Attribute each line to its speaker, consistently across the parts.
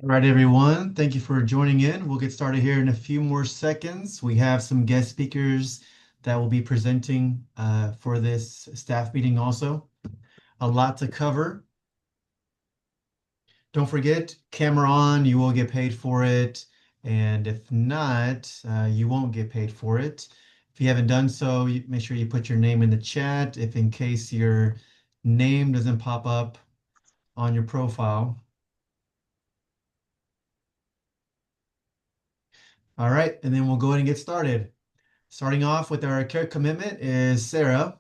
Speaker 1: All right, everyone. Thank you for joining in. We'll get started here in a few more seconds. We have some guest speakers that will be presenting for this staff meeting also. A lot to cover. Don't forget, camera on, you will get paid for it. And if not, you won't get paid for it. If you haven't done so, make sure you put your name in the chat if in case your name doesn't pop up on your profile. All right, and then we'll go ahead and get started. Starting off with our care commitment is Sarah.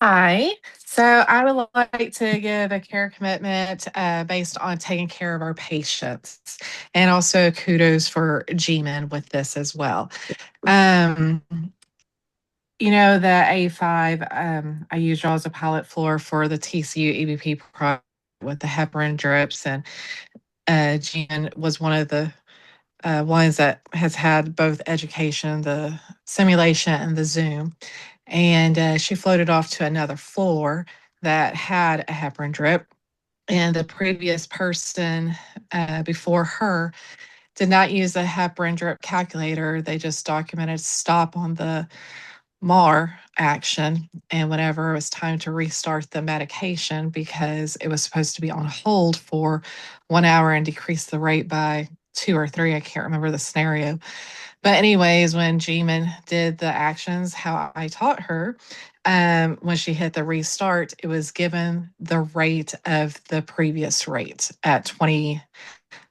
Speaker 2: Hi. So I would like to give a care commitment based on taking care of our patients, and also kudos for G-Men with this as well. Um, the A5, I used y'all as a pilot floor for the TCU EBP project with the heparin drips, and G-Men was one of the ones that has had both education, the simulation, and the Zoom. And she floated off to another floor that had a heparin drip. And the previous person before her did not use the heparin drip calculator. They just documented stop on the MAR action. And whenever it was time to restart the medication, because it was supposed to be on hold for 1 hour and decrease the rate by two or three, I can't remember the scenario. But anyways, when G-Man did the actions, how I taught her, when she hit the restart, it was given the rate of the previous rate at 20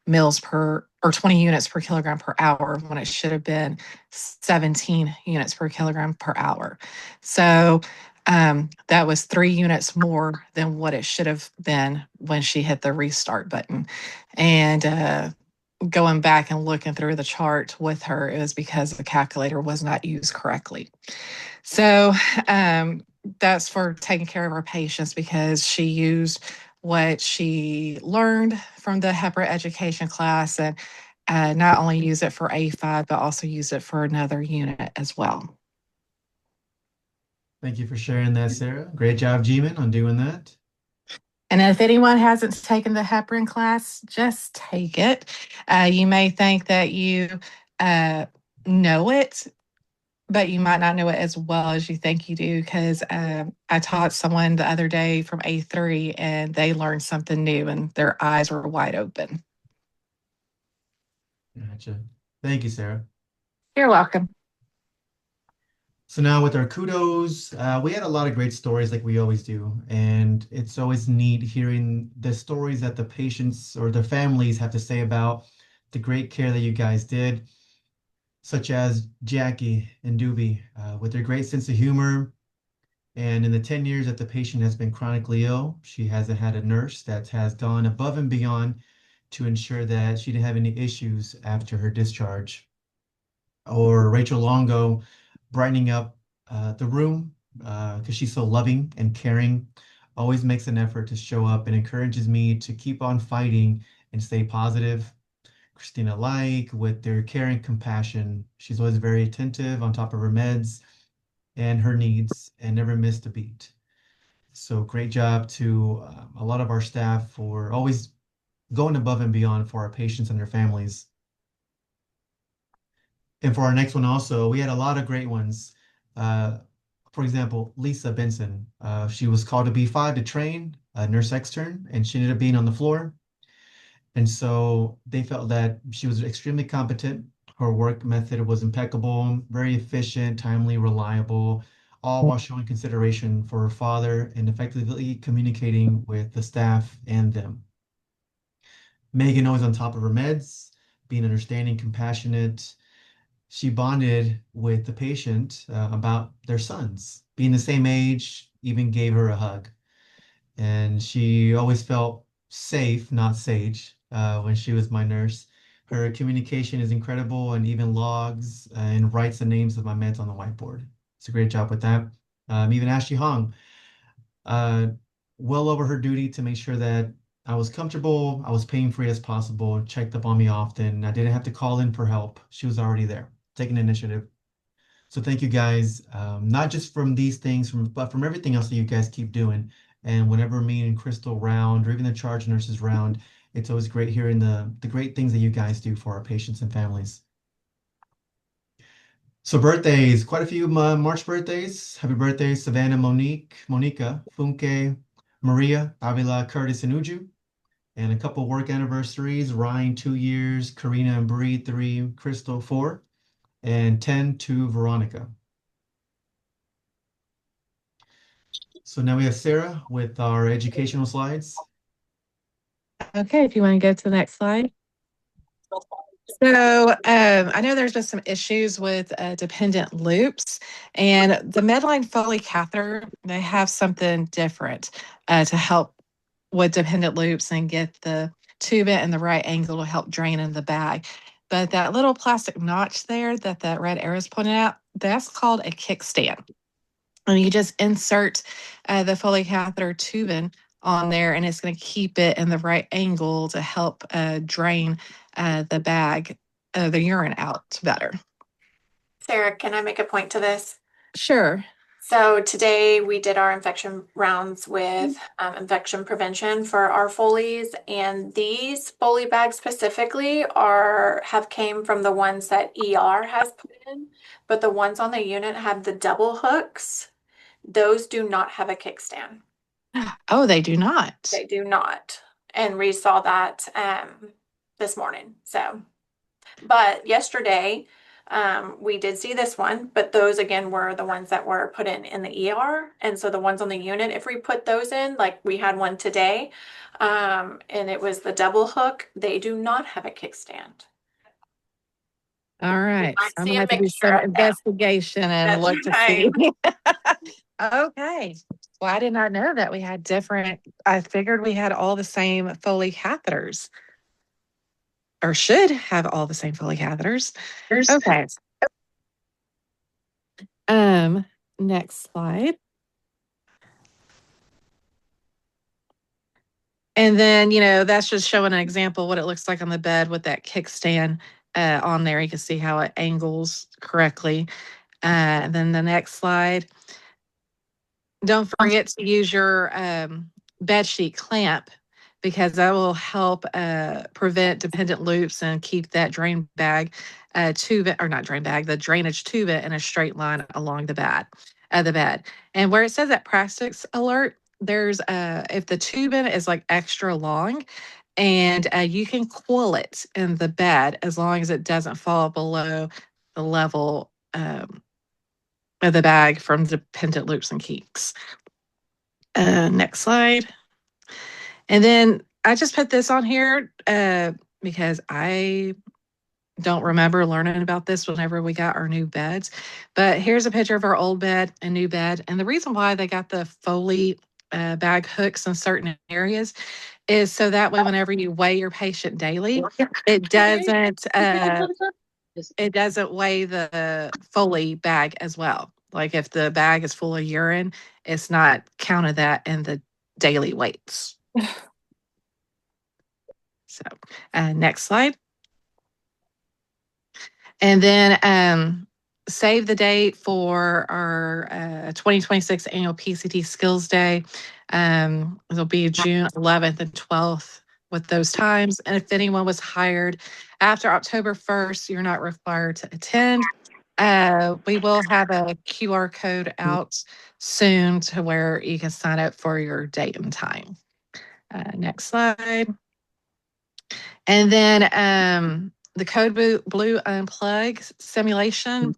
Speaker 2: mils per or 20 units per kilogram per hour when it should have been 17 units per kilogram per hour. So that was 3 units more than what it should have been when she hit the restart button. And going back and looking through the chart with her, it was because the calculator was not used correctly. So that's for taking care of our patients because she used what she learned from the HEPRA education class and not only use it for A5, but also use it for another unit as well.
Speaker 1: Thank you for sharing that, Sarah. Great job, G-Man, on doing that.
Speaker 2: And if anyone hasn't taken the heparin class, just take it. You may think that you uh, know it, but you might not know it as well as you think you do. Because I taught someone the other day from A3 and they learned something new and their eyes were wide open.
Speaker 1: Gotcha. Thank you, Sarah.
Speaker 2: You're welcome.
Speaker 1: So now with our kudos, we had a lot of great stories like we always do. And it's always neat hearing the stories that the patients or the families have to say about the great care that you guys did, such as Jackie and Doobie, with their great sense of humor. And in the 10 years that the patient has been chronically ill, she hasn't had a nurse that has gone above and beyond to ensure that she didn't have any issues after her discharge. Or Rachel Longo brightening up the room because she's so loving and caring, always makes an effort to show up and encourages me to keep on fighting and stay positive. Christina Like with their care and compassion. She's always very attentive on top of her meds and her needs and never missed a beat. So great job to a lot of our staff for always going above and beyond for our patients and their families. And for our next one also, we had a lot of great ones. Uh, for example, Lisa Benson. She was called to B5 to train a nurse extern, and she ended up being on the floor. And so they felt that she was extremely competent. Her work method was impeccable, very efficient, timely, reliable, all while showing consideration for her father and effectively communicating with the staff and them. Megan always on top of her meds, being understanding, compassionate. She bonded with the patient about their sons, being the same age, even gave her a hug. And she always felt safe, not sage, when she was my nurse. Her communication is incredible and even logs and writes the names of my meds on the whiteboard. It's a great job with that. Even Ashley Hong, uh, well over her duty to make sure that I was comfortable, I was pain free as possible, checked up on me often. I didn't have to call in for help. She was already there, taking initiative. So thank you guys, not just from these things, but from everything else that you guys keep doing. And whenever me and Crystal round, or even the charge nurses round, it's always great hearing the great things that you guys do for our patients and families. So birthdays, quite a few March birthdays. Happy birthday, Savannah, Monique, Monica, Funke, Maria, Avila, Curtis, and Uju. And a couple work anniversaries, Ryan, 2 years, Karina and Bree, 3, Crystal, 4, and 10 to Veronica. So now we have Sarah with our educational slides.
Speaker 2: Okay, if you want to go to the next slide. So I know there's been some issues with dependent loops, and the Medline Foley catheter, they have something different to help with dependent loops and get the tube in the right angle to help drain in the bag. But that little plastic notch there that that red arrow is pointing out, that's called a kickstand. And you just insert the Foley catheter tubing on there, and it's going to keep it in the right angle to help drain the bag, the urine out better.
Speaker 3: Sarah, can I make a point to this?
Speaker 2: Sure.
Speaker 3: So today we did our infection rounds with infection prevention for our Foleys, and these Foley bags specifically have came from the ones that ER has put in, but the ones on the unit have the double hooks. Those do not have a kickstand.
Speaker 2: Oh, they do not.
Speaker 3: They do not. And we saw that this morning. But yesterday we did see this one, but those again were the ones that were put in the ER. And so the ones on the unit, if we put those in, like we had one today, and it was the double hook, they do not have a kickstand.
Speaker 2: All right.
Speaker 3: I
Speaker 2: I'm
Speaker 3: see
Speaker 2: gonna
Speaker 3: a
Speaker 2: have to do
Speaker 3: mixture
Speaker 2: some
Speaker 3: of them.
Speaker 2: investigation and
Speaker 3: That's
Speaker 2: look to
Speaker 3: right.
Speaker 2: see. Okay. Well, I did not know that we had different. I figured we had all the same Foley catheters, or should have all the same Foley catheters. Okay. Next slide. And then, that's just showing an example of what it looks like on the bed with that kickstand on there. You can see how it angles correctly. And then the next slide. Don't forget to use your bed sheet clamp, because that will help prevent dependent loops and keep that drain bag tube, or not drain bag, the drainage tube in a straight line along the bed. And where it says that plastics alert, there's if the tubing is like extra long, and you can coil it in the bed as long as it doesn't fall below the level of the bag from dependent loops and kinks. Next slide. And then I just put this on here because I don't remember learning about this whenever we got our new beds. But here's a picture of our old bed and new bed. And the reason why they got the Foley bag hooks in certain areas is so that way whenever you weigh your patient daily, it doesn't weigh the Foley bag as well. Like if the bag is full of urine, it's not counted that in the daily weights. So next slide. And then save the date for our 2026 annual PCT Skills Day. It'll be June 11th and 12th with those times. And if anyone was hired after October 1st, you're not required to attend. We will have a QR code out soon to where you can sign up for your date and time. Next slide. And then the Code Blue Unplug simulation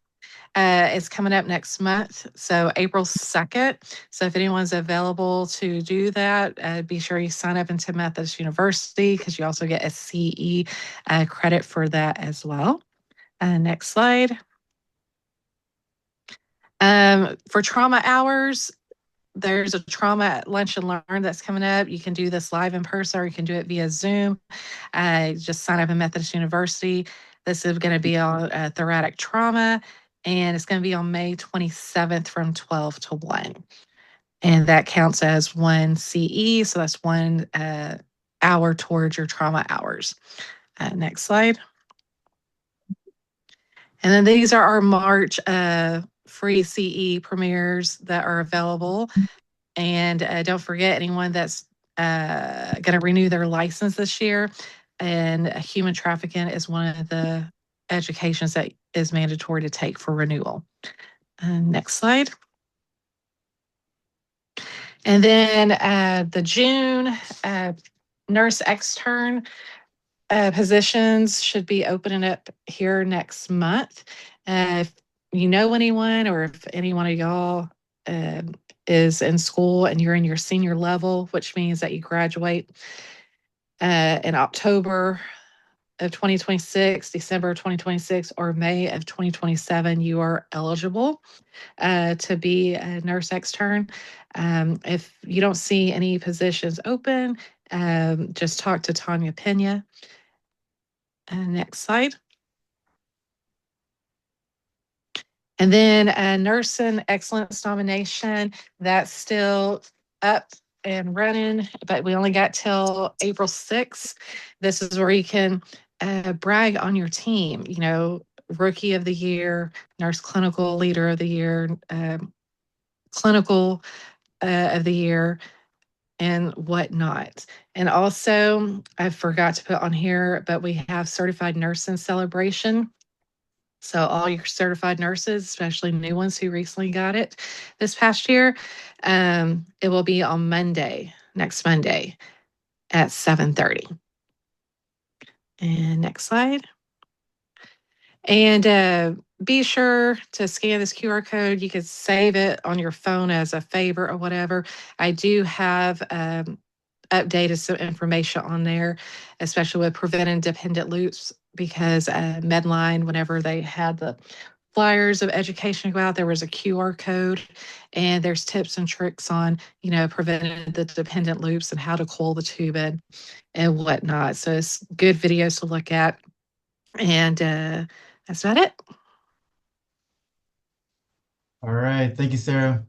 Speaker 2: is coming up next month, so April 2nd. So if anyone's available to do that, be sure you sign up into Methodist University, because you also get a CE credit for that as well. Next slide. For trauma hours, there's a trauma lunch and learn that's coming up. You can do this live in person, or you can do it via Zoom. Just sign up at Methodist University. This is going to be on thoracic trauma, and it's going to be on May 27th from 12 to 1. And that counts as 1 CE, so that's 1 hour towards your trauma hours. Next slide. And then these are our March free CE premieres that are available. And don't forget anyone that's going to renew their license this year. And human trafficking is one of the educations that is mandatory to take for renewal. Next slide. And then the June nurse extern positions should be opening up here next month. If you know anyone or if any one of y'all is in school and you're in your senior level, which means that you graduate in October of 2026, December of 2026, or May of 2027, you are eligible to be a nurse extern. If you don't see any positions open, just talk to Tanya Pena. Next slide. And then a nursing excellence nomination, that's still up and running, but we only got till April 6th. This is where you can brag on your team, you know, rookie of the year, nurse clinical leader of the year, clinical of the year, and whatnot. And also, I forgot to put on here, but we have certified nursing celebration. So all your certified nurses, especially new ones who recently got it this past year, it will be on Monday, next Monday at 7:30. And next slide. And be sure to scan this QR code. You could save it on your phone as a favor or whatever. I do have updated some information on there, especially with preventing dependent loops, because Medline, whenever they had the flyers of education go out, there was a QR code, and there's tips and tricks on, you know, preventing the dependent loops and how to coil the tube in and whatnot. So it's good videos to look at. And that's about it.
Speaker 1: All right. Thank you, Sarah.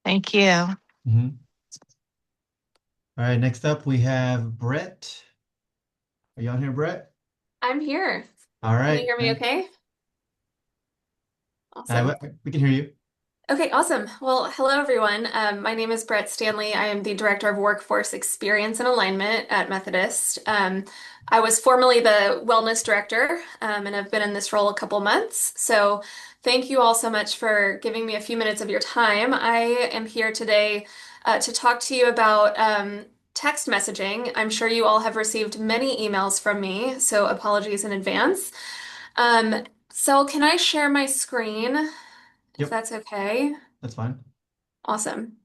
Speaker 2: Thank you.
Speaker 1: Mhm. All right. Next up, we have Brett. Are you on here, Brett?
Speaker 4: I'm here.
Speaker 1: All
Speaker 4: Can you
Speaker 1: right.
Speaker 4: hear me okay?
Speaker 1: Uh,
Speaker 4: Awesome.
Speaker 1: we can hear you.
Speaker 4: Okay, awesome. Well, hello everyone. My name is Brett Stanley. I am the Director of Workforce Experience and Alignment at Methodist. I was formerly the Wellness Director, and have been in this role a couple months. So thank you all so much for giving me a few minutes of your time. I am here today to talk to you about text messaging. I'm sure you all have received many emails from me, so apologies in advance. So can I share my screen, if
Speaker 1: Yep,
Speaker 4: that's okay?
Speaker 1: that's fine.
Speaker 4: Awesome.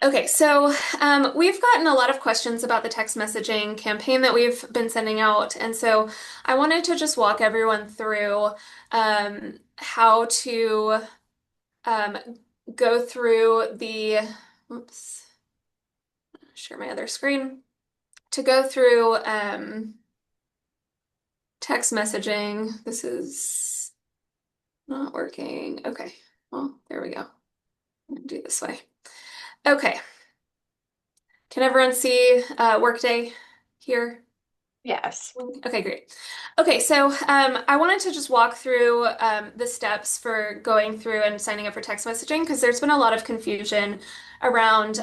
Speaker 4: Okay, so we've gotten a lot of questions about the text messaging campaign that we've been sending out, and so I wanted to just walk everyone through how to um, go through the, oops, share my other screen, to go through text messaging. This is not working. Okay, well, there we go. I'm gonna do it this way. Okay. Can everyone see Workday here?
Speaker 3: Yes.
Speaker 4: Okay, great. Okay, so I wanted to just walk through the steps for going through and signing up for text messaging, because there's been a lot of confusion around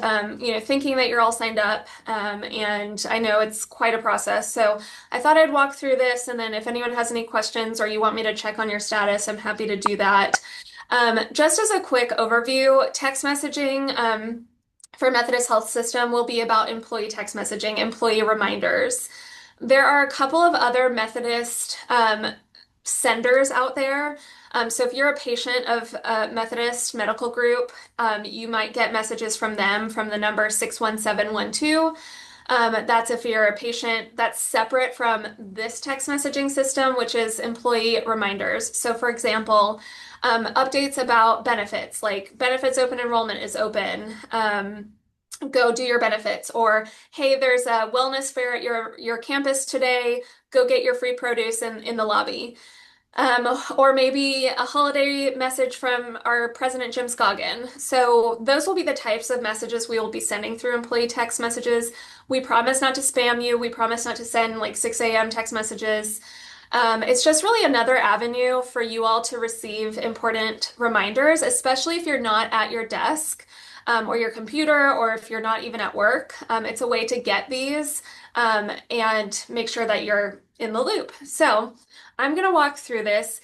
Speaker 4: thinking that you're all signed up, and I know it's quite a process. So I thought I'd walk through this, and then if anyone has any questions or you want me to check on your status, I'm happy to do that. Just as a quick overview, text messaging for Methodist Health System will be about employee text messaging, employee reminders. There are a couple of other Methodist senders out there. So if you're a patient of a Methodist Medical Group, you might get messages from them from the number 61712. That's if you're a patient. That's separate from this text messaging system, which is employee reminders. So for example, updates about benefits, like benefits open enrollment is open. Go do your benefits, or hey, there's a wellness fair at your campus today, go get your free produce in the lobby. Or maybe a holiday message from our president, Jim Scoggin. So those will be the types of messages we will be sending through employee text messages. We promise not to spam you. We promise not to send like 6 a.m. text messages. It's just really another avenue for you all to receive important reminders, especially if you're not at your desk or your computer, or if you're not even at work. It's a way to get these and make sure that you're in the loop. So I'm going to walk through this.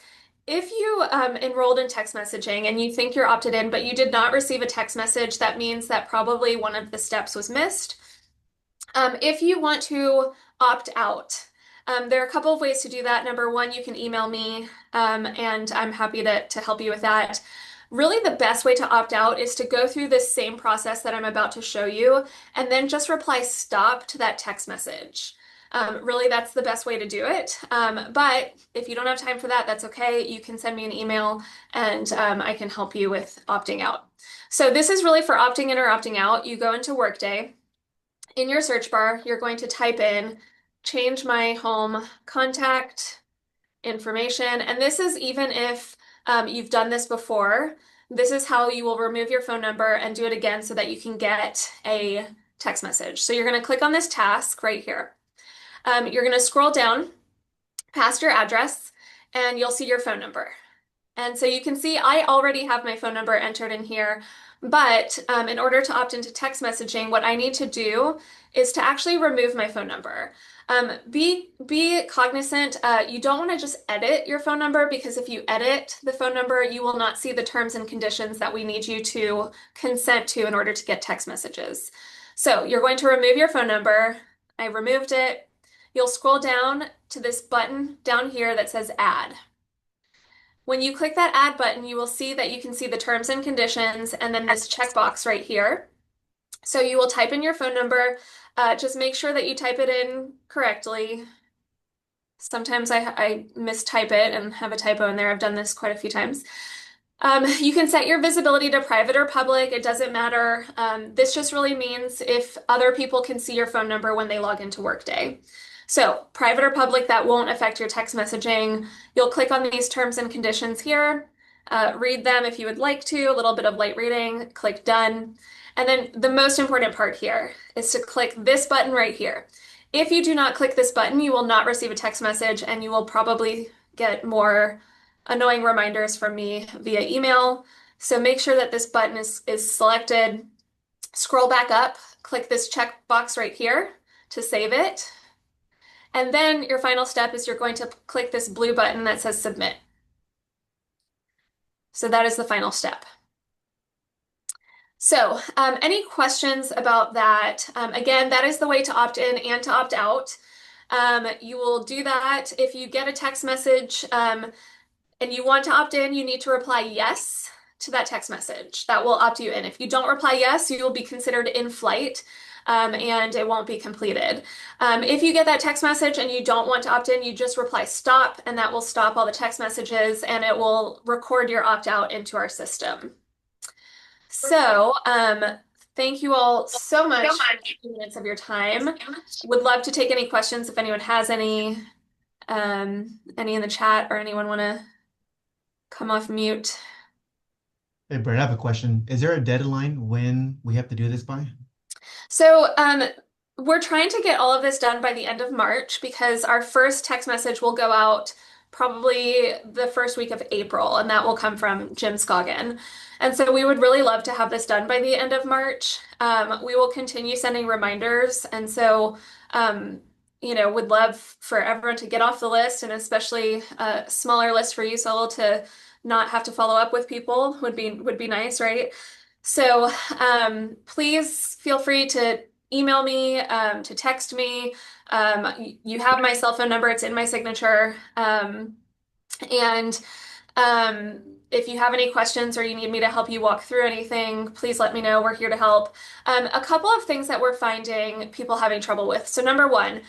Speaker 4: If you enrolled in text messaging and you think you're opted in, but you did not receive a text message, that means that probably one of the steps was missed. If you want to opt out, there are a couple of ways to do that. Number one, you can email me, and I'm happy to help you with that. Really, the best way to opt out is to go through this same process that I'm about to show you, and then just reply stop to that text message. Really, that's the best way to do it. But if you don't have time for that, that's okay. You can send me an email and I can help you with opting out. So this is really for opting in or opting out. You go into Workday. In your search bar, you're going to type in change my home contact information. And this is even if you've done this before. This is how you will remove your phone number and do it again so that you can get a text message. So you're going to click on this task right here. You're going to scroll down past your address and you'll see your phone number. And so you can see I already have my phone number entered in here, but in order to opt into text messaging, what I need to do is to actually remove my phone number. Be cognizant, you don't want to just edit your phone number, because if you edit the phone number, you will not see the terms and conditions that we need you to consent to in order to get text messages. So you're going to remove your phone number. I removed it. You'll scroll down to this button down here that says add. When you click that add button, you will see that you can see the terms and conditions and then this checkbox right here. So you will type in your phone number. Just make sure that you type it in correctly. Sometimes I mistype it and have a typo in there. I've done this quite a few times. You can set your visibility to private or public. It doesn't matter. This just really means if other people can see your phone number when they log into Workday. So private or public, that won't affect your text messaging. You'll click on these terms and conditions here, read them if you would like to, a little bit of light reading, click done. And then the most important part here is to click this button right here. If you do not click this button, you will not receive a text message and you will probably get more annoying reminders from me via email. So make sure that this button is selected. Scroll back up, click this checkbox right here to save it. And then your final step is you're going to click this blue button that says submit. So that is the final step. So any questions about that? Again, that is the way to opt in and to opt out. You will do that if you get a text message and you want to opt in, you need to reply yes to that text message. That will opt you in. If you don't reply yes, you will be considered in flight. And it won't be completed. If you get that text message and you don't want to opt in, you just reply stop, and that will stop all the text messages and it will record your opt-out into our system. So thank you all so much for a few minutes of your time. Would love to take any questions if anyone has any in the chat, or anyone want to come off mute.
Speaker 1: Hey, Brett, I have a question. Is there a deadline when we have to do this by?
Speaker 4: So we're trying to get all of this done by the end of March, because our first text message will go out probably the first week of April, and that will come from Jim Scoggin. And so we would really love to have this done by the end of March. We will continue sending reminders, and so would love for everyone to get off the list, and especially a smaller list for you, so to not have to follow up with people would be nice, right? So please feel free to email me, to text me. You have my cell phone number, it's in my signature. If you have any questions or you need me to help you walk through anything, please let me know. We're here to help. A couple of things that we're finding people having trouble with. So number one,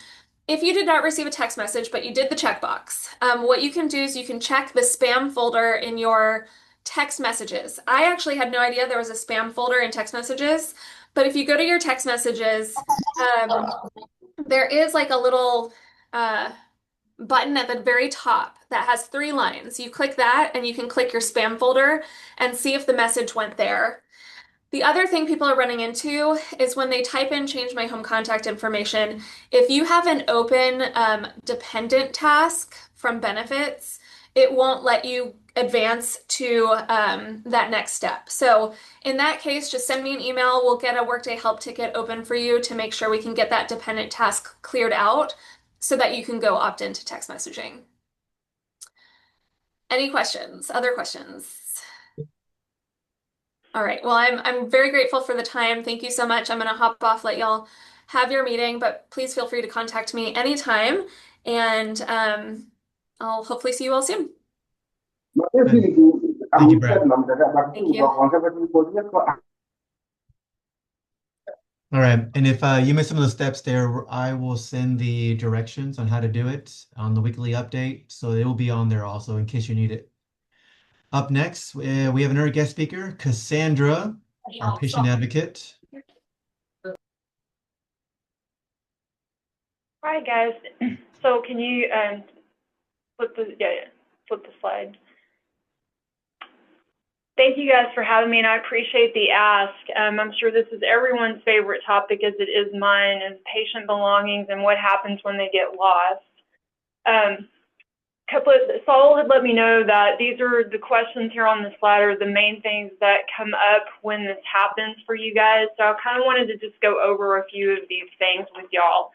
Speaker 4: if you did not receive a text message, but you did the checkbox, what you can do is you can check the spam folder in your text messages. I actually had no idea there was a spam folder in text messages, but if you go to your text messages, there is like a little button at the very top that has 3 lines. You click that and you can click your spam folder and see if the message went there. The other thing people are running into is when they type in change my home contact information, if you have an open dependent task from benefits, it won't let you advance to that next step. So in that case, just send me an email. We'll get a Workday help ticket open for you to make sure we can get that dependent task cleared out so that you can go opt into text messaging. Any questions? Other questions? All right. Well, I'm very grateful for the time. Thank you so much. I'm going to hop off, let y'all have your meeting, but please feel free to contact me anytime, and I'll hopefully see you all soon.
Speaker 1: Good. Thank you, Brad.
Speaker 4: Thank you.
Speaker 1: All right. And if you missed some of the steps there, I will send the directions on how to do it on the weekly update. So it will be on there also in case you need it. Up next, we have another guest speaker, Cassandra, our patient advocate.
Speaker 5: Hi guys. So can you flip the slide? Thank you guys for having me, and I appreciate the ask. I'm sure this is everyone's favorite topic, as it is mine, is patient belongings and what happens when they get lost. Saul had let me know that these are the questions here on the slide are the main things that come up when this happens for you guys. So I kind of wanted to just go over a few of these things with y'all.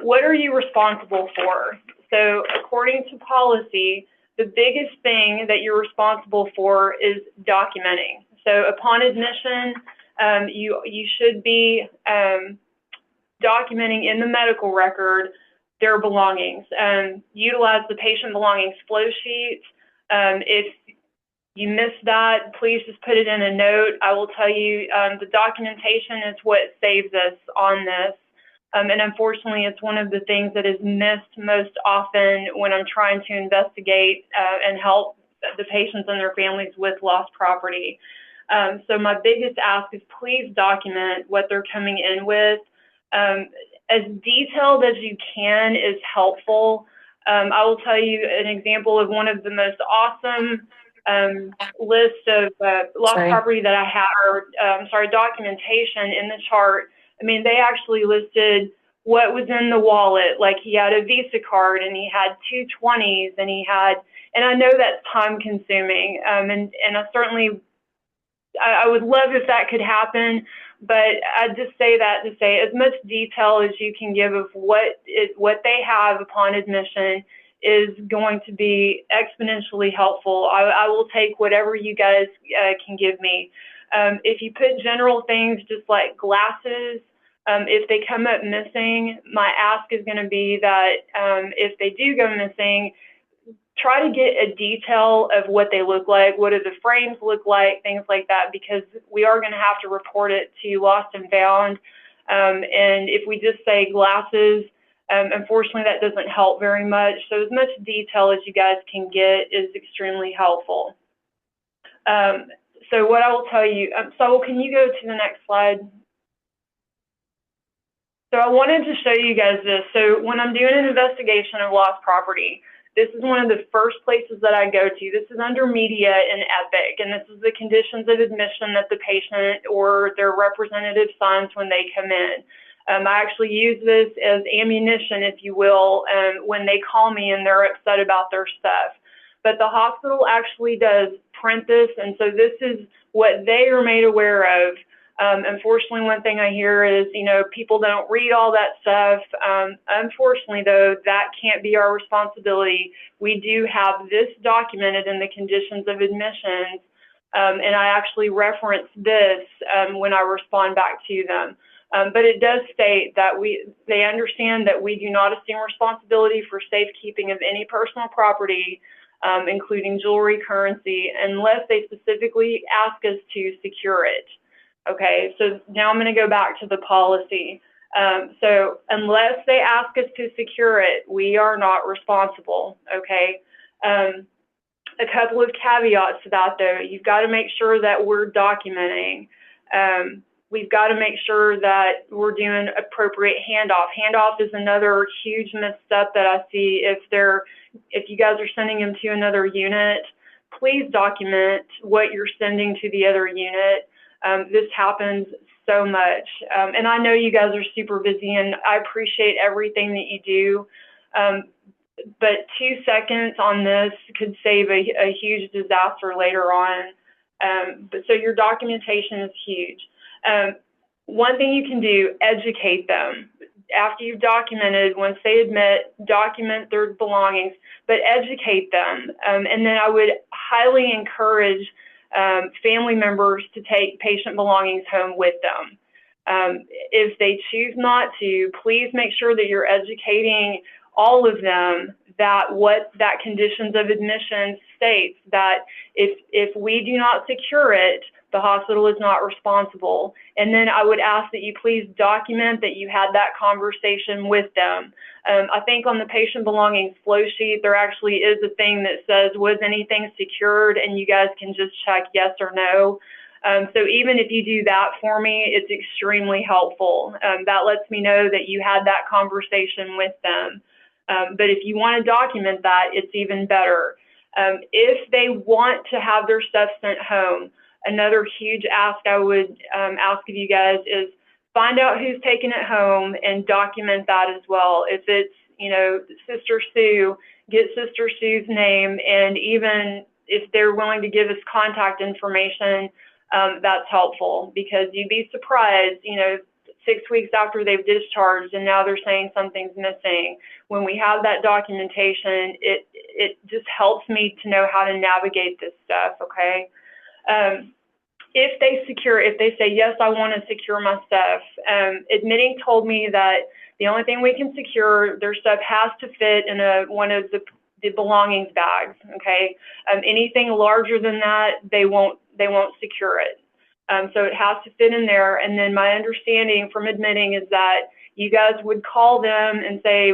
Speaker 5: What are you responsible for? So according to policy, the biggest thing that you're responsible for is documenting. So upon admission, you should be documenting in the medical record their belongings. Utilize the patient belongings flow sheet. If you miss that, please just put it in a note. I will tell you the documentation is what saves us on this. And unfortunately, it's one of the things that is missed most often when I'm trying to investigate and help the patients and their families with lost property. So my biggest ask is please document what they're coming in with. As detailed as you can is helpful. I will tell you an example of one of the most awesome lists of lost property that I have, or documentation in the chart. I mean, they actually listed what was in the wallet. Like he had a Visa card and he had 220s and he had, and I know that's time consuming. And I certainly, I would love if that could happen, but I just say that to say as much detail as you can give of what they have upon admission is going to be exponentially helpful. I will take whatever you guys can give me. If you put general things just like glasses, if they come up missing, my ask is going to be that if they do go missing, try to get a detail of what they look like, what do the frames look like, things like that, because we are going to have to report it to Lost and Found. And if we just say glasses, unfortunately, that doesn't help very much. So as much detail as you guys can get is extremely helpful. So what I will tell you, Saul, can you go to the next slide? So I wanted to show you guys this. So when I'm doing an investigation of lost property, this is one of the first places that I go to. This is under media in Epic, and this is the conditions of admission that the patient or their representative signs when they come in. I actually use this as ammunition, if you will, when they call me and they're upset about their stuff. But the hospital actually does print this, and so this is what they are made aware of. Unfortunately, one thing I hear is, people don't read all that stuff. Unfortunately, though, that can't be our responsibility. We do have this documented in the conditions of admissions, and I actually reference this when I respond back to them. But it does state that they understand that we do not assume responsibility for safekeeping of any personal property, including jewelry, currency, unless they specifically ask us to secure it. Okay, so now I'm going to go back to the policy. So unless they ask us to secure it, we are not responsible, okay? A couple of caveats to that, though. You've got to make sure that we're documenting. We've got to make sure that we're doing appropriate handoff. Handoff is another huge misstep that I see. If you guys are sending them to another unit, please document what you're sending to the other unit. This happens so much. And I know you guys are super busy, and I appreciate everything that you do. But 2 seconds on this could save a huge disaster later on. But so your documentation is huge. One thing you can do, educate them. After you've documented, once they admit, document their belongings, but educate them. And then I would highly encourage family members to take patient belongings home with them. If they choose not to, please make sure that you're educating all of them that what that conditions of admission states, that if we do not secure it, the hospital is not responsible. And then I would ask that you please document that you had that conversation with them. I think on the patient belongings flow sheet, there actually is a thing that says, was anything secured? And you guys can just check yes or no. So even if you do that for me, it's extremely helpful. That lets me know that you had that conversation with them. But if you want to document that, it's even better. If they want to have their stuff sent home, another huge ask I would ask of you guys is find out who's taking it home and document that as well. If it's, Sister Sue, get Sister Sue's name, and even if they're willing to give us contact information, that's helpful, because you'd be surprised, 6 weeks after they've discharged and now they're saying something's missing. When we have that documentation, it just helps me to know how to navigate this stuff, okay? If they say, yes, I want to secure my stuff, admitting told me that the only thing we can secure, their stuff has to fit in one of the belongings bags, okay? Anything larger than that, they won't secure it. So it has to fit in there. And then my understanding from admitting is that you guys would call them and say,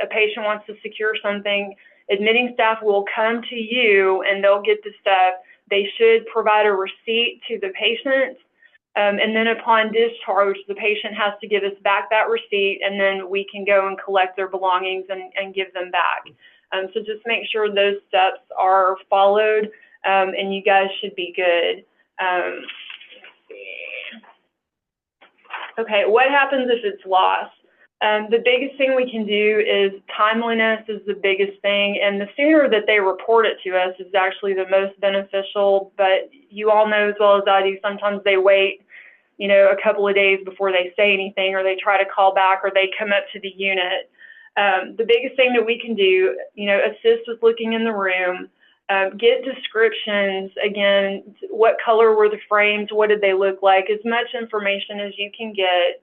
Speaker 5: a patient wants to secure something. Admitting staff will come to you and they'll get the stuff. They should provide a receipt to the patient. And then upon discharge, the patient has to give us back that receipt, and then we can go and collect their belongings and give them back. So just make sure those steps are followed, and you guys should be good. Okay, what happens if it's lost? The biggest thing we can do is timeliness is the biggest thing, and the sooner that they report it to us is actually the most beneficial. But you all know as well as I do, sometimes they wait, a couple of days before they say anything, or they try to call back, or they come up to the unit. The biggest thing that we can do, assist with looking in the room, get descriptions, again, what color were the frames, what did they look like, as much information as you can get.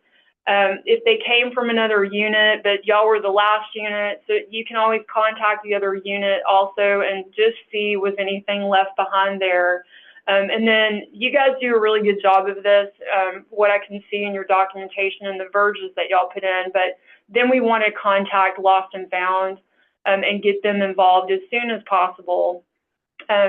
Speaker 5: If they came from another unit, but y'all were the last unit, so you can always contact the other unit also and just see was anything left behind there. And then you guys do a really good job of this, what I can see in your documentation and the verges that y'all put in. But then we want to contact Lost and Found and get them involved as soon as possible.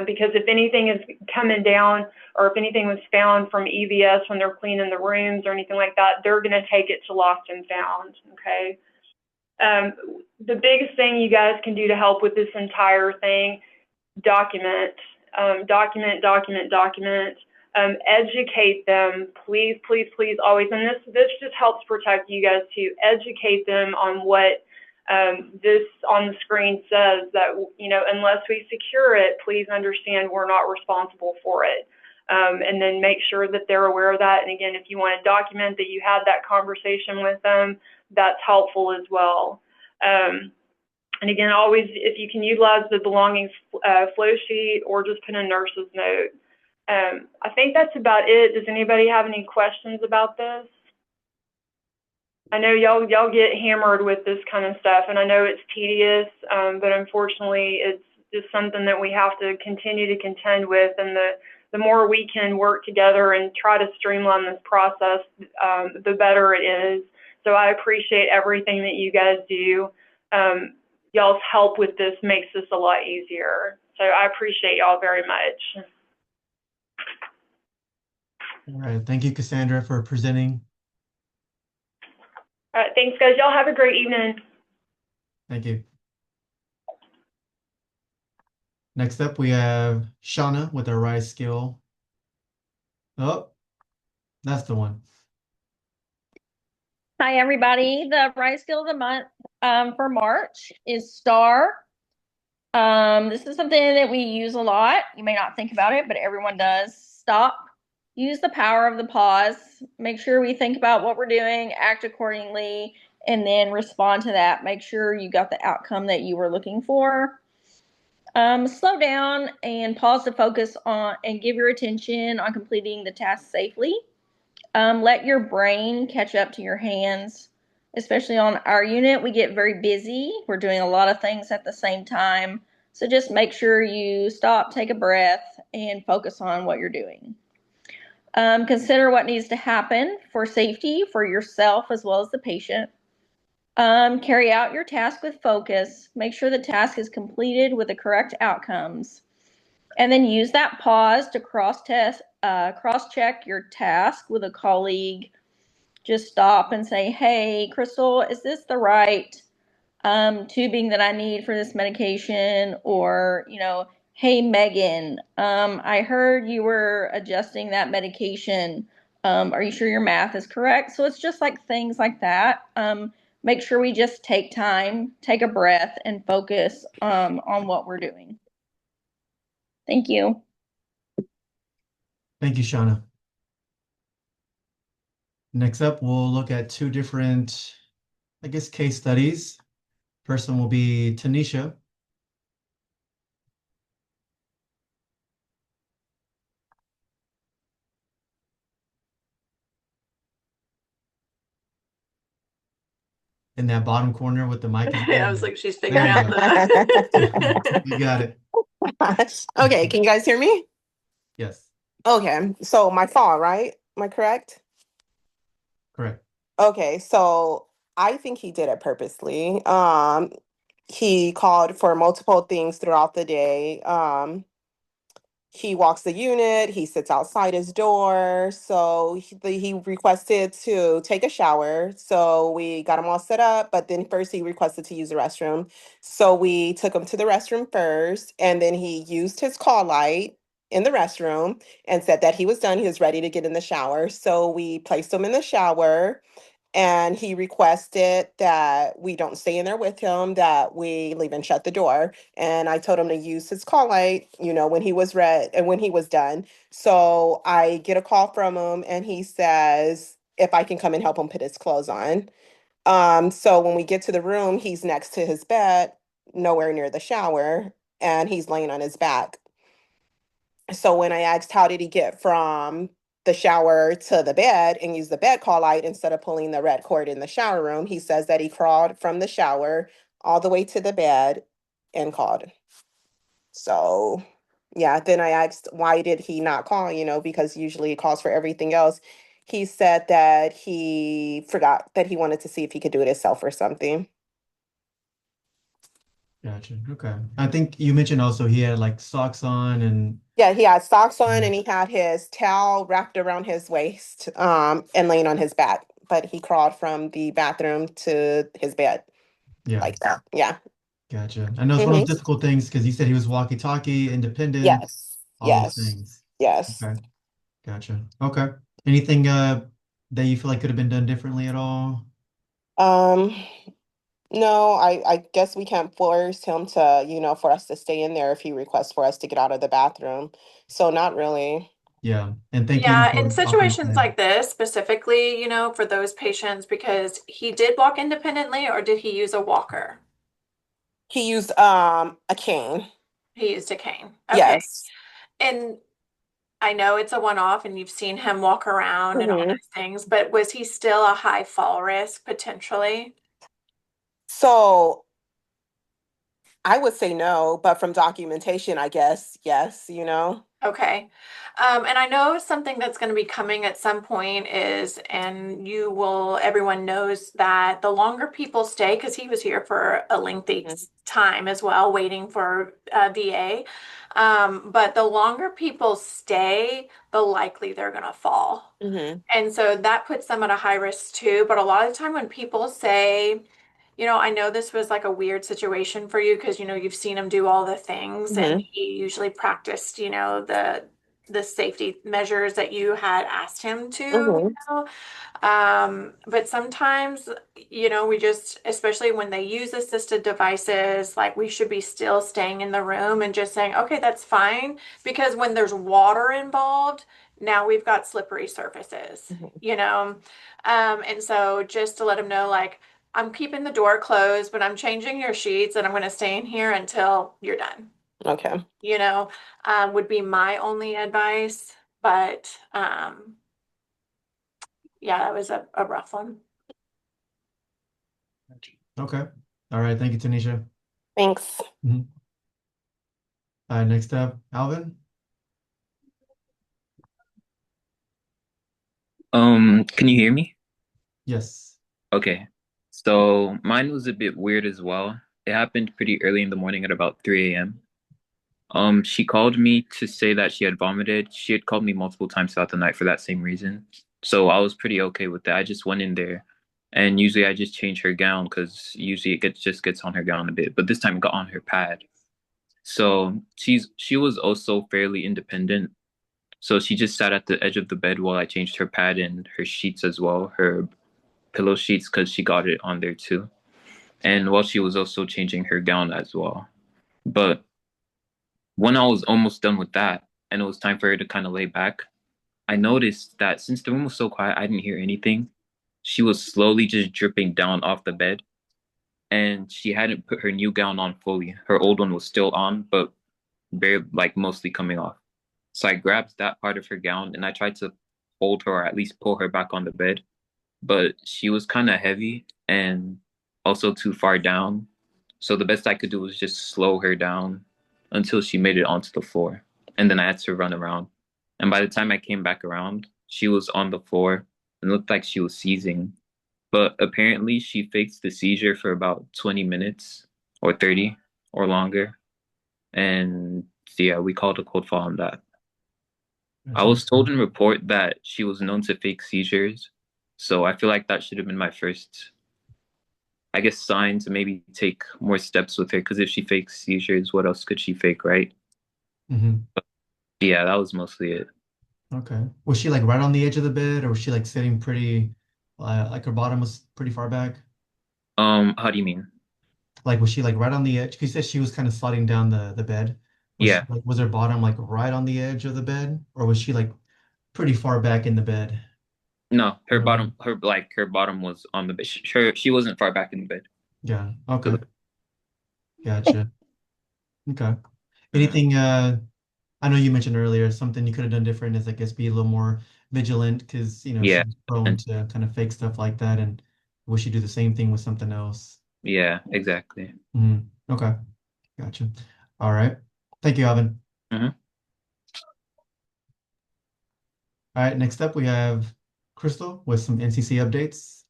Speaker 5: Because if anything is coming down, or if anything was found from EVS when they're cleaning the rooms or anything like that, they're going to take it to Lost and Found, okay? The biggest thing you guys can do to help with this entire thing, document. Educate them, please, please, please, always. And this just helps protect you guys too. Educate them on what this on the screen says, that, unless we secure it, please understand we're not responsible for it. And then make sure that they're aware of that. And again, if you want to document that you had that conversation with them, that's helpful as well. And again, always, if you can utilize the belongings flow sheet, or just put a nurse's note. I think that's about it. Does anybody have any questions about this? I know y'all get hammered with this kind of stuff, and I know it's tedious, but unfortunately, it's just something that we have to continue to contend with. And the more we can work together and try to streamline this process, the better it is. So I appreciate everything that you guys do. Y'all's help with this makes this a lot easier. So I appreciate y'all very much.
Speaker 1: All right. Thank you, Cassandra, for presenting.
Speaker 5: All right. Thanks, guys. Y'all have a great evening.
Speaker 1: Thank you. Next up, we have Shauna with our RISE skill. Oh, That's the one.
Speaker 6: Hi, everybody. The Write Skill of the Month for March is STAR. This is something that we use a lot. You may not think about it, but everyone does. Stop. Use the power of the pause. Make sure we think about what we're doing, act accordingly, and then respond to that. Make sure you got the outcome that you were looking for. Slow down and pause to focus on and give your attention on completing the task safely. Let your brain catch up to your hands. Especially on our unit, we get very busy. We're doing a lot of things at the same time. So just make sure you stop, take a breath, and focus on what you're doing. Consider what needs to happen for safety for yourself as well as the patient. Carry out your task with focus. Make sure the task is completed with the correct outcomes. And then use that pause to cross-check your task with a colleague. Just stop and say, hey, Crystal, is this the right tubing that I need for this medication? Or, hey, Megan, I heard you were adjusting that medication. Are you sure your math is correct? So it's just like things like that. Make sure we just take time, take a breath, and focus on what we're doing. Thank you.
Speaker 1: Thank you, Shauna. Next up, we'll look at two different, I guess, case studies. First one will be Tanisha. In that bottom corner with the mic.
Speaker 7: I was like, she's
Speaker 1: There
Speaker 7: figuring
Speaker 1: you
Speaker 7: out
Speaker 1: go.
Speaker 7: the.
Speaker 1: You got it.
Speaker 7: Okay, can you guys hear me?
Speaker 1: Yes,
Speaker 7: Okay, so my fall, right? Am I correct?
Speaker 1: correct.
Speaker 7: Okay, so I think he did it purposely. He called for multiple things throughout the day. He walks the unit, he sits outside his door. So he requested to take a shower. So we got him all set up, but then first he requested to use the restroom. So we took him to the restroom first, and then he used his call light in the restroom and said that he was done. He was ready to get in the shower. So we placed him in the shower, and he requested that we don't stay in there with him, that we leave and shut the door. And I told him to use his call light, when he was read and when he was done. So I get a call from him, and he says if I can come and help him put his clothes on. So when we get to the room, he's next to his bed, nowhere near the shower, and he's laying on his back. So when I asked how did he get from the shower to the bed and use the bed call light instead of pulling the red cord in the shower room, he says that he crawled from the shower all the way to the bed and called. So yeah, then I asked why did he not call, because usually he calls for everything else. He said that he forgot that he wanted to see if he could do it himself or something.
Speaker 1: Gotcha. Okay. I think you mentioned also he had like socks on and
Speaker 7: Yeah, he had socks on and he had his towel wrapped around his waist, and laying on his back. But he crawled from the bathroom to his bed
Speaker 1: yeah,
Speaker 7: like that. Yeah.
Speaker 1: gotcha. I know it's one of those difficult things because you said he was walkie-talkie, independent,
Speaker 7: Yes.
Speaker 1: all those
Speaker 7: Yes.
Speaker 1: things.
Speaker 7: Yes.
Speaker 1: Okay. Gotcha. Okay. Anything that you feel like could have been done differently at all?
Speaker 7: Um, no, I guess we can't force him to, for us to stay in there if he requests for us to get out of the bathroom. So not really.
Speaker 1: Yeah. And thank you
Speaker 3: Yeah,
Speaker 1: for
Speaker 3: in
Speaker 1: offering
Speaker 3: situations
Speaker 1: that.
Speaker 3: like this specifically, for those patients, because he did walk independently, or did he use a walker?
Speaker 7: He used a cane.
Speaker 3: He used a cane. Okay.
Speaker 7: Yes.
Speaker 3: And I know it's a one-off and you've seen him walk around and all those things, but was he still a high fall risk potentially?
Speaker 7: So I would say no, but from documentation, I guess, yes,
Speaker 3: Okay. And I know something that's going to be coming at some point is, and everyone knows that the longer people stay, because he was here for a lengthy time as well, waiting for VA. But the longer people stay, the likely they're going to fall. And so that puts them at a high risk too. But a lot of the time when people say, I know this was like a weird situation for you because, you've seen him do all the things and he usually practiced, the safety measures that you had asked him to,
Speaker 7: Mhm.
Speaker 3: but sometimes, we just, especially when they use assisted devices, like we should be still staying in the room and just saying, okay, that's fine. Because when there's water involved, now we've got slippery surfaces,
Speaker 7: Mhm.
Speaker 3: And so just to let him know, like, I'm keeping the door closed, but I'm changing your sheets and I'm going to stay in here until you're done,
Speaker 7: Okay.
Speaker 3: would be my only advice. But yeah, that was a rough one.
Speaker 1: Okay. All right. Thank you, Tanisha.
Speaker 7: Thanks.
Speaker 1: Mhm. All right. Next up, Alvin.
Speaker 8: Can you hear me?
Speaker 1: Yes.
Speaker 8: Okay. So mine was a bit weird as well. It happened pretty early in the morning at about 3 a.m. She called me to say that she had vomited. She had called me multiple times throughout the night for that same reason. So I was pretty okay with that. I just went in there, and usually I just change her gown because usually just gets on her gown a bit, but this time it got on her pad. So she was also fairly independent. So she just sat at the edge of the bed while I changed her pad and her sheets as well, her pillow sheets, because she got it on there too. And while she was also changing her gown as well. But when I was almost done with that and it was time for her to kind of lay back, I noticed that since the room was so quiet, I didn't hear anything. She was slowly just dripping down off the bed, and she hadn't put her new gown on fully. Her old one was still on, but very, like, mostly coming off. So I grabbed that part of her gown and I tried to hold her or at least pull her back on the bed, but she was kind of heavy and also too far down. So the best I could do was just slow her down until she made it onto the floor. And then I had to run around. And by the time I came back around, she was on the floor and looked like she was seizing. But apparently she faked the seizure for about 20 minutes or 30 or longer. And yeah, we called a cold fall on that. I
Speaker 1: Gotcha.
Speaker 8: was told in report that she was known to fake seizures. So I feel like that should have been my first, I guess, sign to maybe take more steps with her. Because if she fakes seizures, what else could she fake, right?
Speaker 1: Hmm.
Speaker 8: Yeah, that was mostly it.
Speaker 1: Okay. Was she like right on the edge of the bed, or was she like sitting pretty, like her bottom was pretty far back?
Speaker 8: How do you mean?
Speaker 1: Like, was she like right on the edge? 'Cause you said she was kind of sliding down the bed. Was she
Speaker 8: Yeah,
Speaker 1: like, was her bottom like right on the edge of the bed, or was she like pretty far back in the bed?
Speaker 8: no,
Speaker 1: Remember?
Speaker 8: her bottom was on the bed. She wasn't far back in the bed.
Speaker 1: Yeah.
Speaker 8: So,
Speaker 1: Okay. Gotcha. Okay.
Speaker 8: mhm.
Speaker 1: Anything, I know you mentioned earlier something you could have done different is I guess be a little more vigilant because
Speaker 8: Yeah,
Speaker 1: she's prone
Speaker 8: and
Speaker 1: to kind of fake stuff like that, and we should do the same thing with something else.
Speaker 8: yeah, exactly.
Speaker 1: Okay. Gotcha. All right. Thank you, Alvin.
Speaker 8: Hmm.
Speaker 1: All right, next up we have Crystal with some NCC updates.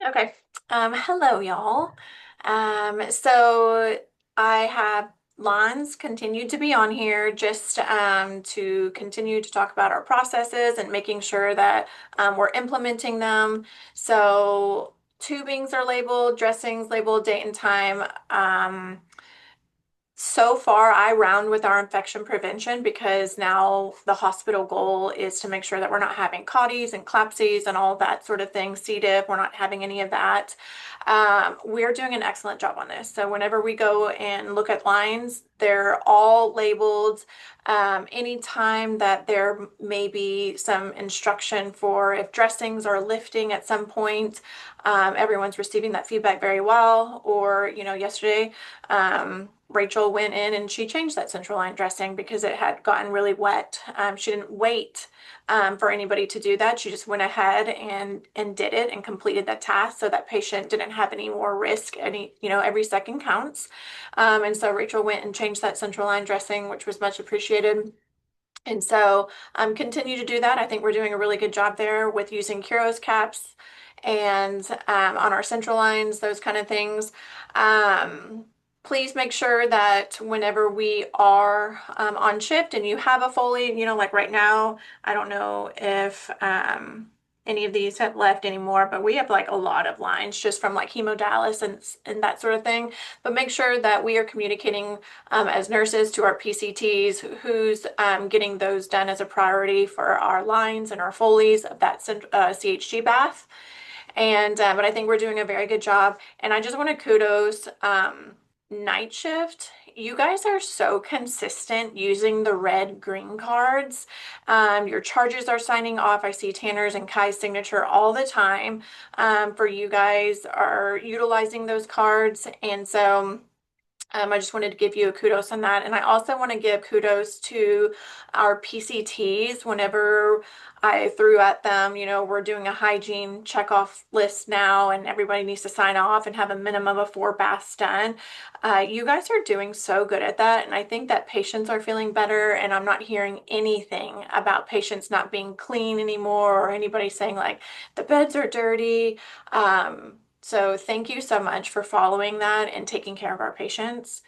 Speaker 3: Okay. Hello, y'all. So I have lines continued to be on here just to continue to talk about our processes and making sure that we're implementing them. So tubings are labeled, dressings labeled, date and time. So far, I round with our infection prevention because now the hospital goal is to make sure that we're not having CODIs and CLABSIs and all that sort of thing, C. diff, we're not having any of that. We're doing an excellent job on this. So whenever we go and look at lines, they're all labeled. Anytime that there may be some instruction for if dressings are lifting at some point, everyone's receiving that feedback very well. Or, yesterday, Rachel went in and she changed that central line dressing because it had gotten really wet. She didn't wait for anybody to do that. She just went ahead and did it and completed that task so that patient didn't have any more risk. Every second counts. And so Rachel went and changed that central line dressing, which was much appreciated. And so continue to do that. I think we're doing a really good job there with using Kuros caps and on our central lines, those kind of things. Please make sure that whenever we are on shift and you have a Foley, like right now, I don't know if any of these have left anymore, but we have like a lot of lines just from like hemodialysis and that sort of thing. But make sure that we are communicating as nurses to our PCTs who's getting those done as a priority for our lines and our Foleys of that CHG bath. And but I think we're doing a very good job. And I just want to kudos night shift. You guys are so consistent using the red green cards. Your charges are signing off. I see Tanner's and Kai's signature all the time. For you guys are utilizing those cards. And so I just wanted to give you a kudos on that. And I also want to give kudos to our PCTs whenever I threw at them, you know, we're doing a hygiene checkoff list now and everybody needs to sign off and have a minimum of 4 baths done. You guys are doing so good at that. And I think that patients are feeling better. And I'm not hearing anything about patients not being clean anymore or anybody saying like the beds are dirty. So thank you so much for following that and taking care of our patients.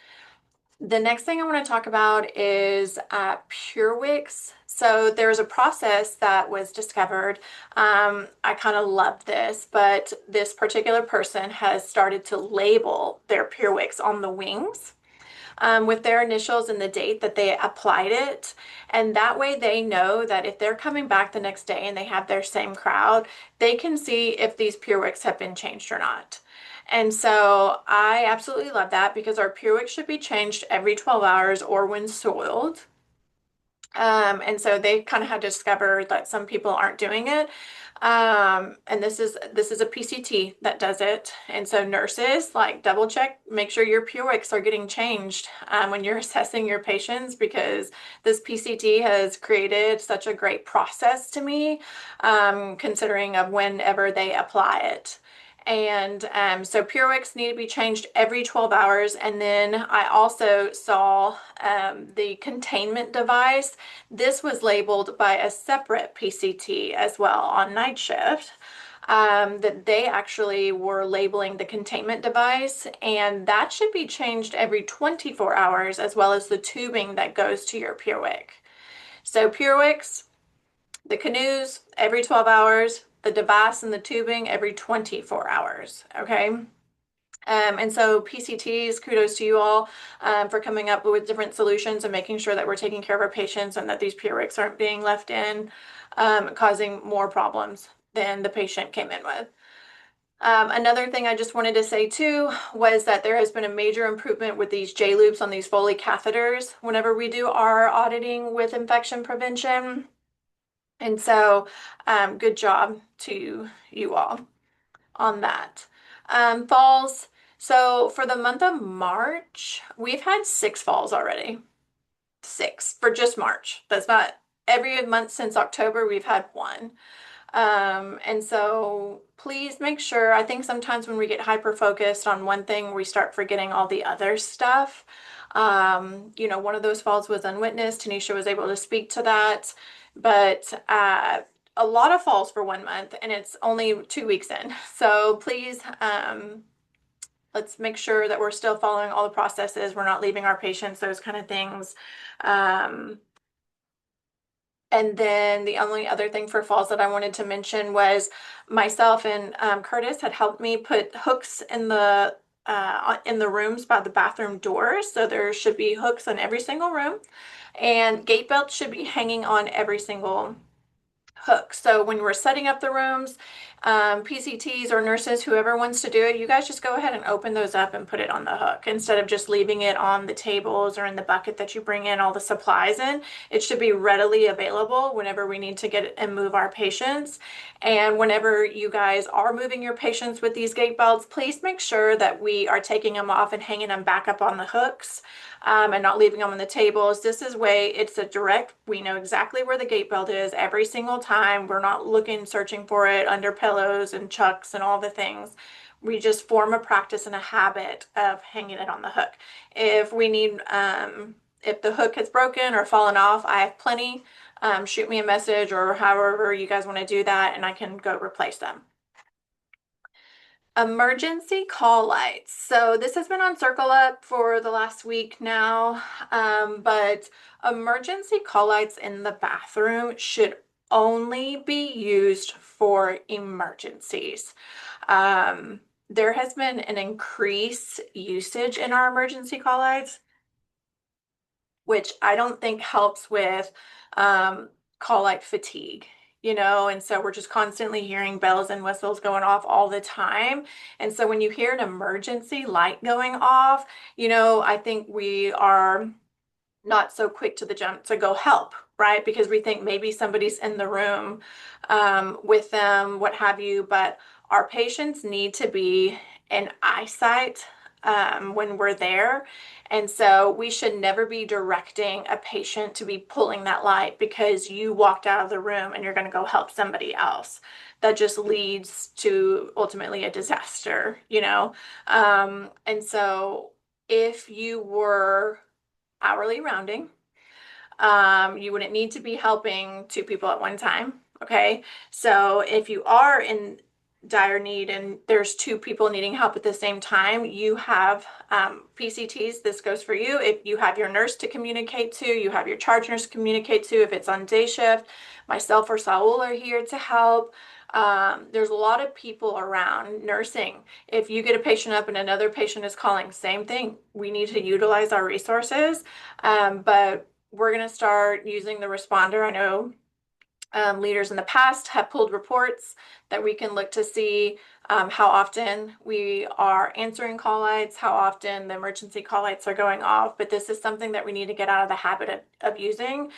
Speaker 3: The next thing I want to talk about is PureWicks. So there's a process that was discovered. I kind of love this, but this particular person has started to label their PureWicks on the wings with their initials and the date that they applied it. And that way they know that if they're coming back the next day and they have their same crowd, they can see if these PureWicks have been changed or not. And so I absolutely love that because our PureWicks should be changed every 12 hours or when soiled. And so they kind of had discovered that some people aren't doing it. And this is a PCT that does it. And so nurses like double check, make sure your PureWicks are getting changed when you're assessing your patients because this PCT has created such a great process to me, considering of whenever they apply it. And so PureWicks need to be changed every 12 hours. And then I also saw the containment device. This was labeled by a separate PCT as well on night shift. That they actually were labeling the containment device, and that should be changed every 24 hours as well as the tubing that goes to your PureWick. So PureWicks, the canoes every 12 hours, the device and the tubing every 24 hours, okay? And so PCTs, kudos to you all for coming up with different solutions and making sure that we're taking care of our patients and that these PureWicks aren't being left in, causing more problems than the patient came in with. Another thing I just wanted to say too was that there has been a major improvement with these J-loops on these Foley catheters whenever we do our auditing with infection prevention. And so good job to you all on that. Falls. So for the month of March, we've had 6 falls already. 6 for just March. That's not every month since October, we've had 1. And so please make sure, I think sometimes when we get hyper focused on one thing, we start forgetting all the other stuff. You know, one of those falls was unwitnessed. Tanisha was able to speak to that, but a lot of falls for 1 month and it's only 2 weeks in. So please, let's make sure that we're still following all the processes. We're not leaving our patients, those kind of things. And then the only other thing for falls that I wanted to mention was myself and Curtis had helped me put hooks in the rooms by the bathroom doors. So there should be hooks in every single room, and gate belts should be hanging on every single hook. So when we're setting up the rooms, PCTs or nurses, whoever wants to do it, you guys just go ahead and open those up and put it on the hook instead of just leaving it on the tables or in the bucket that you bring in all the supplies in. It should be readily available whenever we need to get and move our patients. And whenever you guys are moving your patients with these gate belts, please make sure that we are taking them off and hanging them back up on the hooks. And not leaving them on the tables. This is it's a direct, we know exactly where the gate belt is every single time. We're not searching for it under pillows and chucks and all the things. We just form a practice and a habit of hanging it on the hook. If we need, if the hook has broken or fallen off, I have plenty. Shoot me a message or however you guys want to do that and I can go replace them. Emergency call lights. So this has been on Circle Up for the last week now, but emergency call lights in the bathroom should only be used for emergencies. There has been an increased usage in our emergency call lights, which I don't think helps with call light fatigue, and so we're just constantly hearing bells and whistles going off all the time. And so when you hear an emergency light going off, I think we are not so quick to the jump to go help, right? Because we think maybe somebody's in the room with them, what have you. But our patients need to be in eyesight when we're there. And so we should never be directing a patient to be pulling that light because you walked out of the room and you're going to go help somebody else. That just leads to ultimately a disaster, And so if you were hourly rounding, you wouldn't need to be helping two people at one time. Okay. So if you are in dire need and there's two people needing help at the same time, you have PCTs. This goes for you. If you have your nurse to communicate to, you have your charge nurse to communicate to. If it's on day shift, myself or Saul are here to help. There's a lot of people around nursing. If you get a patient up and another patient is calling, same thing. We need to utilize our resources, but we're going to start using the responder. I know leaders in the past have pulled reports that we can look to see how often we are answering call lights, how often the emergency call lights are going off. But this is something that we need to get out of the habit of using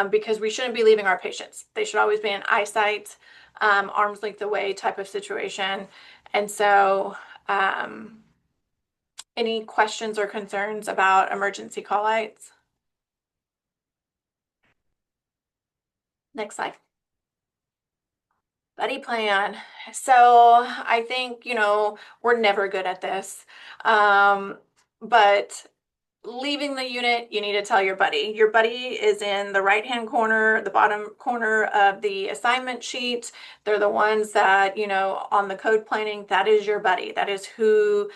Speaker 3: because we shouldn't be leaving our patients. They should always be in eyesight, arm's length away type of situation. And so any questions or concerns about emergency call lights? Next slide. Buddy plan. So I think, we're never good at this. But leaving the unit, you need to tell your buddy. Your buddy is in the right-hand corner, the bottom corner of the assignment sheet. They're the ones that, on the code planning, that is your buddy. That is who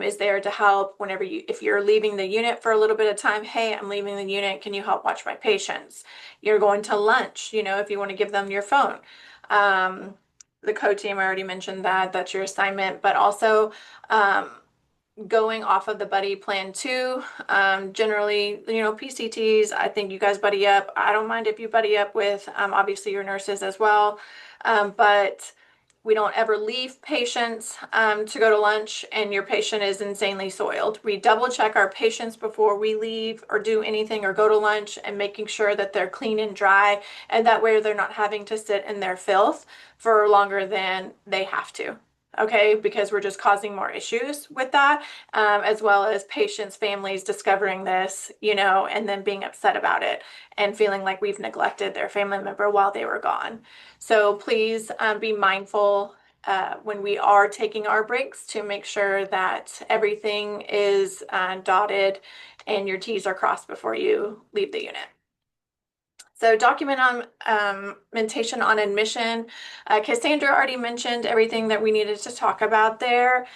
Speaker 3: is there to help whenever if you're leaving the unit for a little bit of time, hey, I'm leaving the unit. Can you help watch my patients? You're going to lunch, if you want to give them your phone. The code team, I already mentioned that's your assignment, but also going off of the buddy plan too. Generally, PCTs, I think you guys buddy up. I don't mind if you buddy up with obviously your nurses as well, but we don't ever leave patients to go to lunch and your patient is insanely soiled. We double check our patients before we leave or do anything or go to lunch and making sure that they're clean and dry, and that way they're not having to sit in their filth for longer than they have to. Okay, because we're just causing more issues with that, as well as patients' families discovering this, and then being upset about it and feeling like we've neglected their family member while they were gone. So please be mindful when we are taking our breaks to make sure that everything is dotted and your T's are crossed before you leave the unit. So documentation on admission. Cassandra already mentioned everything that we needed to talk about there.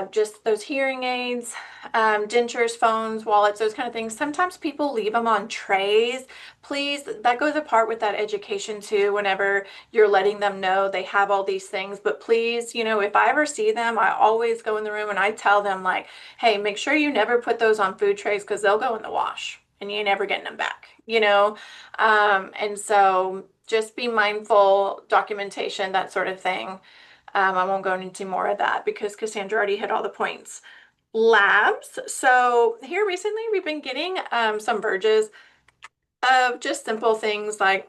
Speaker 3: Just those hearing aids, dentures, phones, wallets, those kind of things. Sometimes people leave them on trays. Please, that goes apart with that education too, whenever you're letting them know they have all these things. But please, if I ever see them, I always go in the room and I tell them like, hey, make sure you never put those on food trays because they'll go in the wash and you ain't never getting them back, and so just be mindful, documentation, that sort of thing. I won't go into more of that because Cassandra already hit all the points. Labs. So here recently we've been getting some verges of just simple things like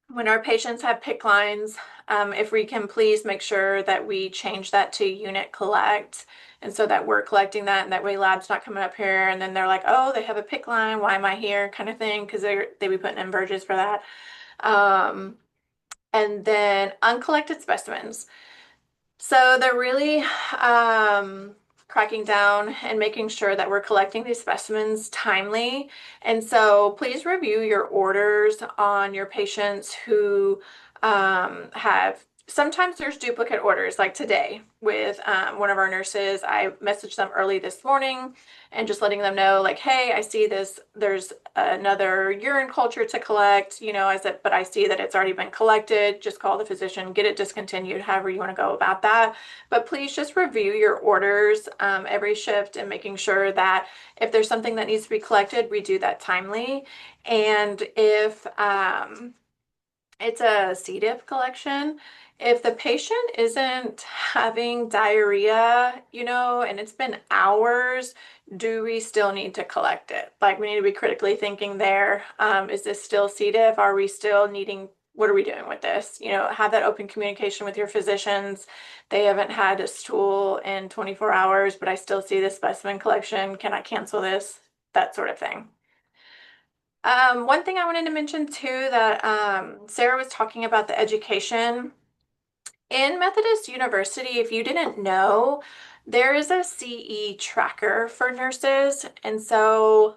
Speaker 3: when our patients have PICC lines, if we can please make sure that we change that to unit collect. And so that we're collecting that, and that way lab's not coming up here and then they're like, oh, they have a PICC line, why am I here, kind of thing, because they be putting in verges for that. And then uncollected specimens. So they're really cracking down and making sure that we're collecting these specimens timely. And so please review your orders on your patients who have sometimes there's duplicate orders, like today with one of our nurses. I messaged them early this morning and just letting them know, like, hey, I see this, there's another urine culture to collect. I said, but I see that it's already been collected. Just call the physician, get it discontinued, however you want to go about that. But please just review your orders every shift and making sure that if there's something that needs to be collected, we do that timely. And if it's a C. diff collection, if the patient isn't having diarrhea, and it's been hours, do we still need to collect it? Like, we need to be critically thinking there. Is this still C. diff? Are we still needing, what are we doing with this? Have that open communication with your physicians. They haven't had a stool in 24 hours, but I still see this specimen collection. Can I cancel this? That sort of thing. One thing I wanted to mention too, that Sarah was talking about the education. In Methodist University, if you didn't know, there is a CE tracker for nurses. And so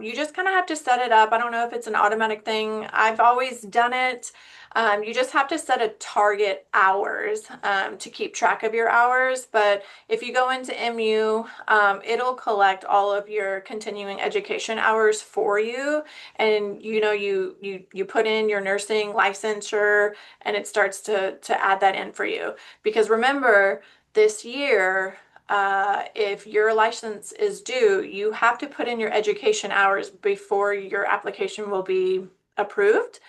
Speaker 3: you just kind of have to set it up. I don't know if it's an automatic thing. I've always done it. You just have to set a target hours to keep track of your hours. But if you go into MU, it'll collect all of your continuing education hours for you. And you put in your nursing licensure and it starts to add that in for you. Because remember, this year, if your license is due, you have to put in your education hours before your application will be approved.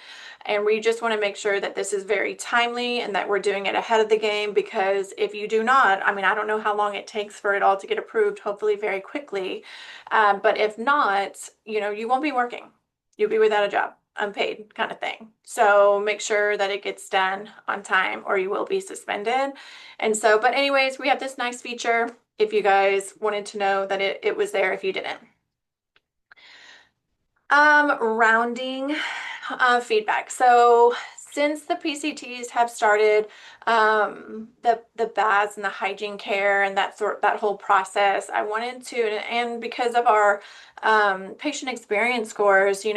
Speaker 3: And we just want to make sure that this is very timely and that we're doing it ahead of the game, because if you do not, I mean, I don't know how long it takes for it all to get approved, hopefully very quickly. But if not, you won't be working. You'll be without a job, unpaid kind of thing. So make sure that it gets done on time or you will be suspended. And so, but anyways, we have this nice feature if you guys wanted to know that it was there if you didn't. Rounding feedback. So since the PCTs have started, the baths and the hygiene care and that whole process, I wanted to, and because of our patient experience scores, we've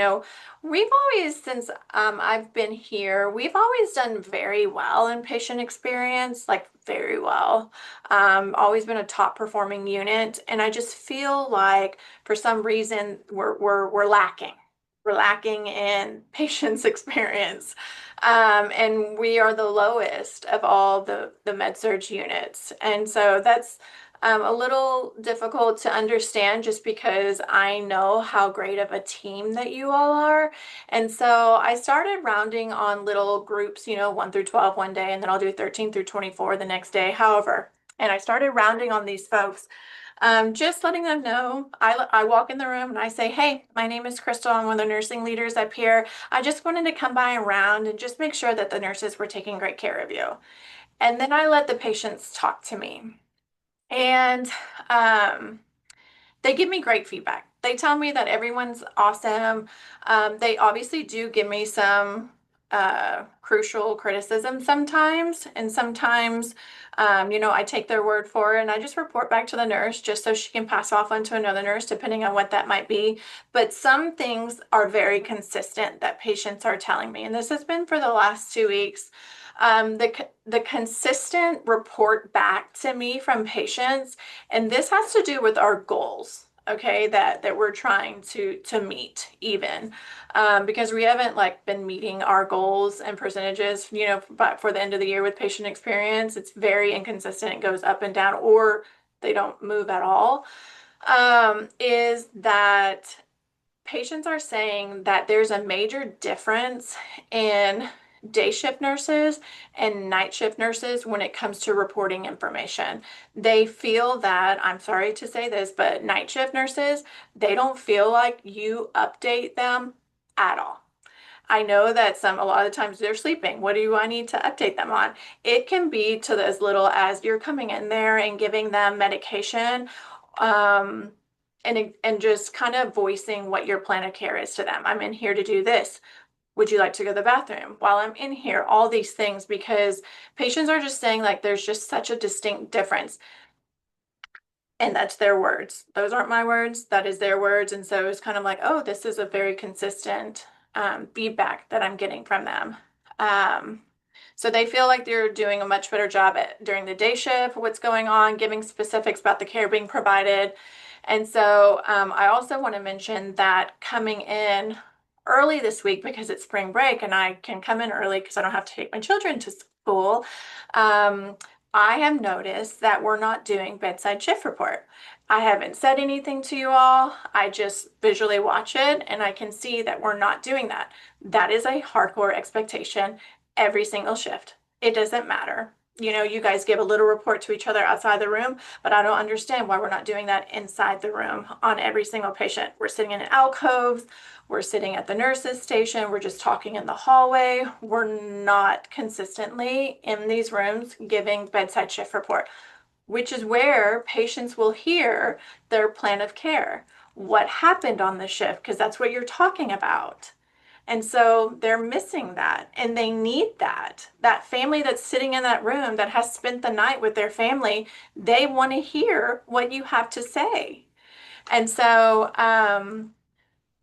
Speaker 3: always, since I've been here, we've always done very well in patient experience, like very well. Always been a top performing unit, and I just feel like for some reason we're lacking. We're lacking in patient's experience. And we are the lowest of all the med-surg units. And so that's a little difficult to understand just because I know how great of a team that you all are. And so I started rounding on little groups, 1 through 12 one day, and then I'll do 13 through 24 the next day. However, and I started rounding on these folks. Just letting them know, I walk in the room and I say, hey, my name is Crystal. I'm one of the nursing leaders up here. I just wanted to come by and round and just make sure that the nurses were taking great care of you. And then I let the patients talk to me. And they give me great feedback. They tell me that everyone's awesome. They obviously do give me some crucial criticism sometimes, and sometimes I take their word for it and I just report back to the nurse just so she can pass off onto another nurse depending on what that might be. But some things are very consistent that patients are telling me, and this has been for the last 2 weeks. The consistent report back to me from patients, and this has to do with our goals, okay, that we're trying to meet even, because we haven't been meeting our goals and percentages, but for the end of the year with patient experience, it's very inconsistent. It goes up and down, or they don't move at all. Is that patients are saying that there's a major difference in day shift nurses and night shift nurses when it comes to reporting information. They feel that, I'm sorry to say this, but night shift nurses, they don't feel like you update them at all. I know that a lot of the times they're sleeping. What do I need to update them on? It can be to as little as you're coming in there and giving them medication, and just kind of voicing what your plan of care is to them. I'm in here to do this. Would you like to go to the bathroom while I'm in here? All these things, because patients are just saying there's just such a distinct difference. And that's their words. Those aren't my words. That is their words. And so it's kind of like, oh, this is a very consistent feedback that I'm getting from them. So they feel like they're doing a much better job during the day shift, what's going on, giving specifics about the care being provided. And so I also want to mention that coming in early this week because it's spring break and I can come in early because I don't have to take my children to school. I have noticed that we're not doing bedside shift report. I haven't said anything to you all. I just visually watch it and I can see that we're not doing that. That is a hardcore expectation every single shift. It doesn't matter. You know, you guys give a little report to each other outside the room, but I don't understand why we're not doing that inside the room on every single patient. We're sitting in alcoves, we're sitting at the nurse's station, we're just talking in the hallway. We're not consistently in these rooms giving bedside shift report, which is where patients will hear their plan of care. What happened on the shift? Because that's what you're talking about. And so they're missing that and they need that. That family that's sitting in that room that has spent the night with their family, they want to hear what you have to say. And so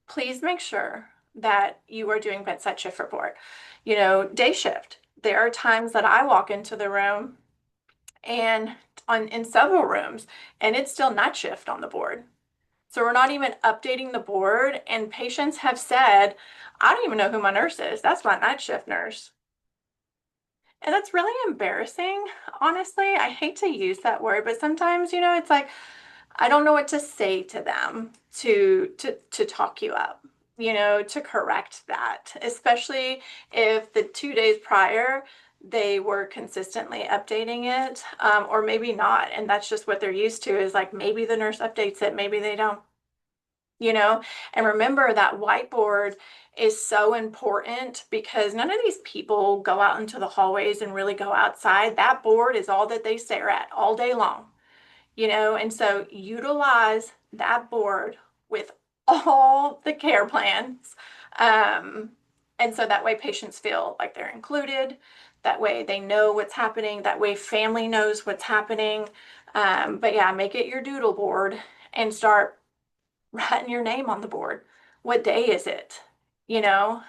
Speaker 3: please make sure that you are doing bedside shift report. You know, day shift. There are times that I walk into the room and in several rooms and it's still night shift on the board. So we're not even updating the board, and patients have said, I don't even know who my nurse is. That's my night shift nurse. And that's really embarrassing, honestly. I hate to use that word, but sometimes, you know, it's like I don't know what to say to them to talk you up, you know, to correct that, especially if the 2 days prior they were consistently updating it, or maybe not. And that's just what they're used to is like maybe the nurse updates it, maybe they don't, you know. And remember that whiteboard is so important because none of these people go out into the hallways and really go outside. That board is all that they stare at all day long, you know. And so utilize that board with all the care plans, and so that way patients feel like they're included, that way they know what's happening, that way family knows what's happening. But yeah, make it your doodle board and start writing your name on the board. What day is it? You know,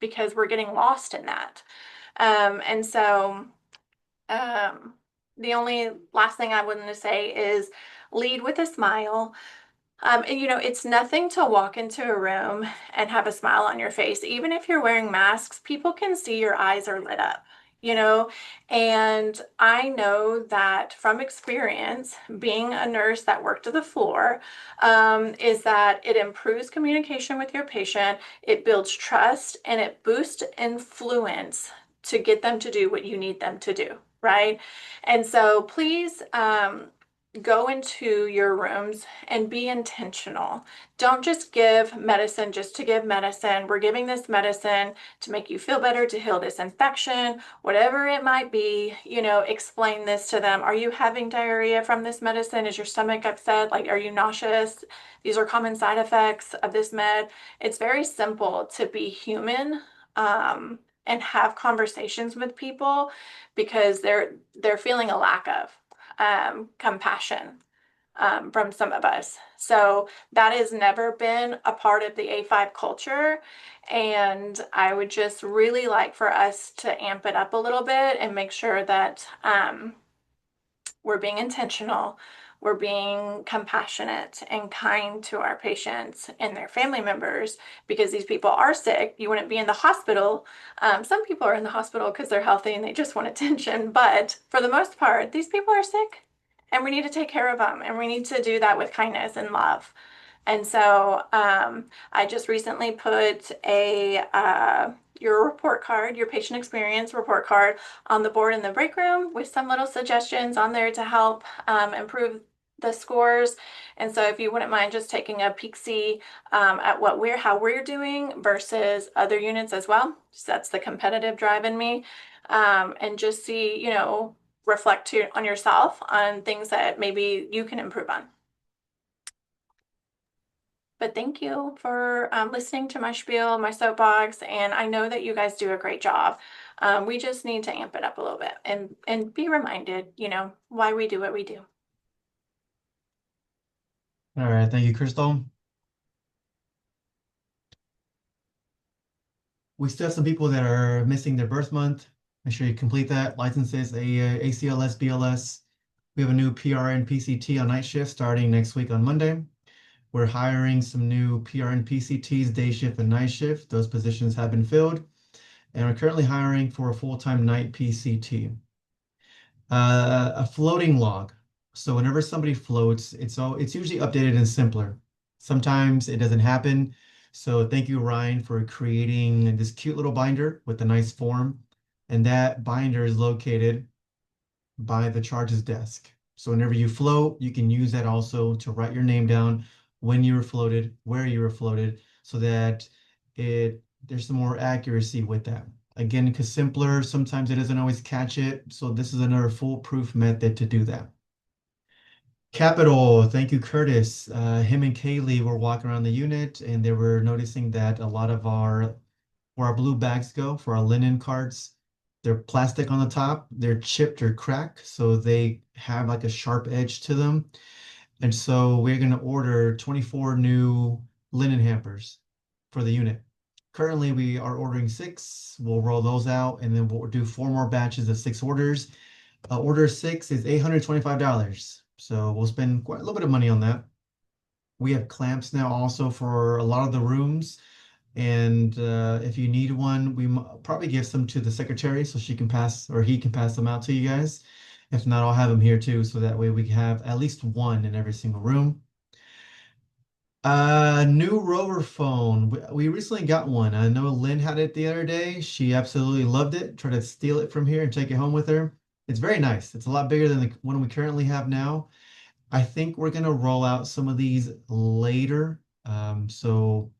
Speaker 3: because we're getting lost in that. And so the only last thing I wanted to say is lead with a smile. And, you know, it's nothing to walk into a room and have a smile on your face. Even if you're wearing masks, people can see your eyes are lit up, you know. And I know that from experience, being a nurse that worked the floor, is that it improves communication with your patient, it builds trust, and it boosts influence to get them to do what you need them to do, right? And so please, go into your rooms and be intentional. Don't just give medicine just to give medicine. We're giving this medicine to make you feel better, to heal this infection, whatever it might be. You know, explain this to them. Are you having diarrhea from this medicine? Is your stomach upset? Like, are you nauseous? These are common side effects of this med. It's very simple to be human, and have conversations with people because they're feeling a lack of compassion, from some of us. So that has never been a part of the A5 culture. And I would just really like for us to amp it up a little bit and make sure that we're being intentional, we're being compassionate and kind to our patients and their family members because these people are sick. You wouldn't be in the hospital. Some people are in the hospital because they're healthy and they just want attention. But for the most part, these people are sick and we need to take care of them. And we need to do that with kindness and love. And so I just recently put your report card, your patient experience report card on the board in the break room with some little suggestions on there to help improve the scores. And so if you wouldn't mind just taking a peek see at how we're doing versus other units as well. So that's the competitive drive in me. And just see, you know, reflect on yourself on things that maybe you can improve on. But thank you for listening to my spiel, my soapbox, and I know that you guys do a great job. We just need to amp it up a little bit and be reminded, you know, why we do what we do.
Speaker 1: All right, thank you, Crystal. We still have some people that are missing their birth month. Make sure you complete that. Licenses, ACLS, BLS. We have a new PRN PCT on night shift starting next week on Monday. We're hiring some new PRN PCTs, day shift and night shift. Those positions have been filled. And we're currently hiring for a full-time night PCT. A floating log. So whenever somebody floats, it's usually updated and simpler. Sometimes it doesn't happen. So thank you, Ryan, for creating this cute little binder with a nice form. And that binder is located by the charges desk. So whenever you float, you can use that also to write your name down, when you were floated, where you were floated, so that there's some more accuracy with that. Again, because simpler, sometimes it doesn't always catch it. So this is another foolproof method to do that. Capital, thank you, Curtis. Him and Kaylee were walking around the unit and they were noticing that a lot of where our blue bags go for our linen cards, they're plastic on the top, they're chipped or cracked, so they have like a sharp edge to them. And so we're going to order 24 new linen hampers for the unit. Currently, we are ordering 6. We'll roll those out, and then we'll do 4 more batches of 6 orders. Order 6 is $825. So we'll spend quite a little bit of money on that. We have clamps now also for a lot of the rooms. And if you need one, we probably give some to the secretary so she can pass, or he can pass them out to you guys. If not, I'll have them here too, so that way we can have at least one in every single room. New Rover phone. We recently got one. I know Lynn had it the other day. She absolutely loved it. Tried to steal it from here and take it home with her. It's very nice. It's a lot bigger than the one we currently have now. I think we're going to roll out some of these later. So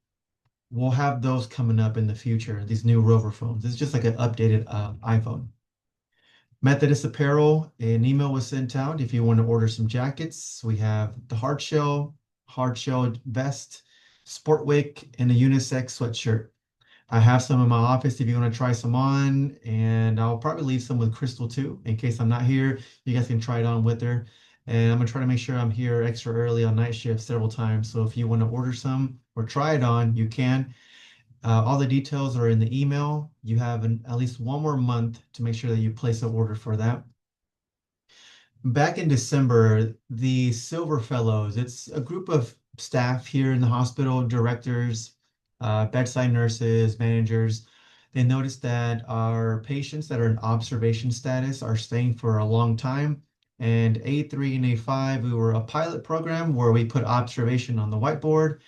Speaker 1: we'll have those coming up in the future, these new Rover phones. It's just like an updated iPhone. Methodist Apparel, an email was sent out if you want to order some jackets. We have the hard shell vest, Sportwick, and a unisex sweatshirt. I have some in my office if you want to try some on, and I'll probably leave some with Crystal too, in case I'm not here. You guys can try it on with her. And I'm gonna try to make sure I'm here extra early on night shift several times. So if you want to order some or try it on, you can. All the details are in the email. You have at least 1 more month to make sure that you place an order for that. Back in December, the Silver Fellows, it's a group of staff here in the hospital, directors, bedside nurses, managers. They noticed that our patients that are in observation status are staying for a long time. And A3 and A5, we were a pilot program where we put observation on the whiteboard.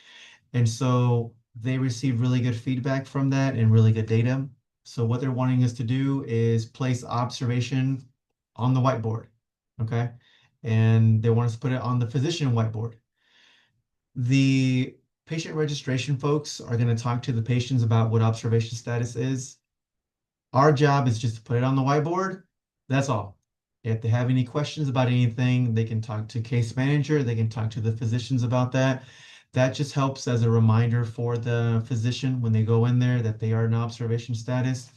Speaker 1: And so they received really good feedback from that and really good data. So what they're wanting us to do is place observation on the whiteboard, okay? And they want us to put it on the physician whiteboard. The patient registration folks are going to talk to the patients about what observation status is. Our job is just to put it on the whiteboard. That's all. If they have any questions about anything, they can talk to case manager. They can talk to the physicians about that. That just helps as a reminder for the physician when they go in there that they are in observation status,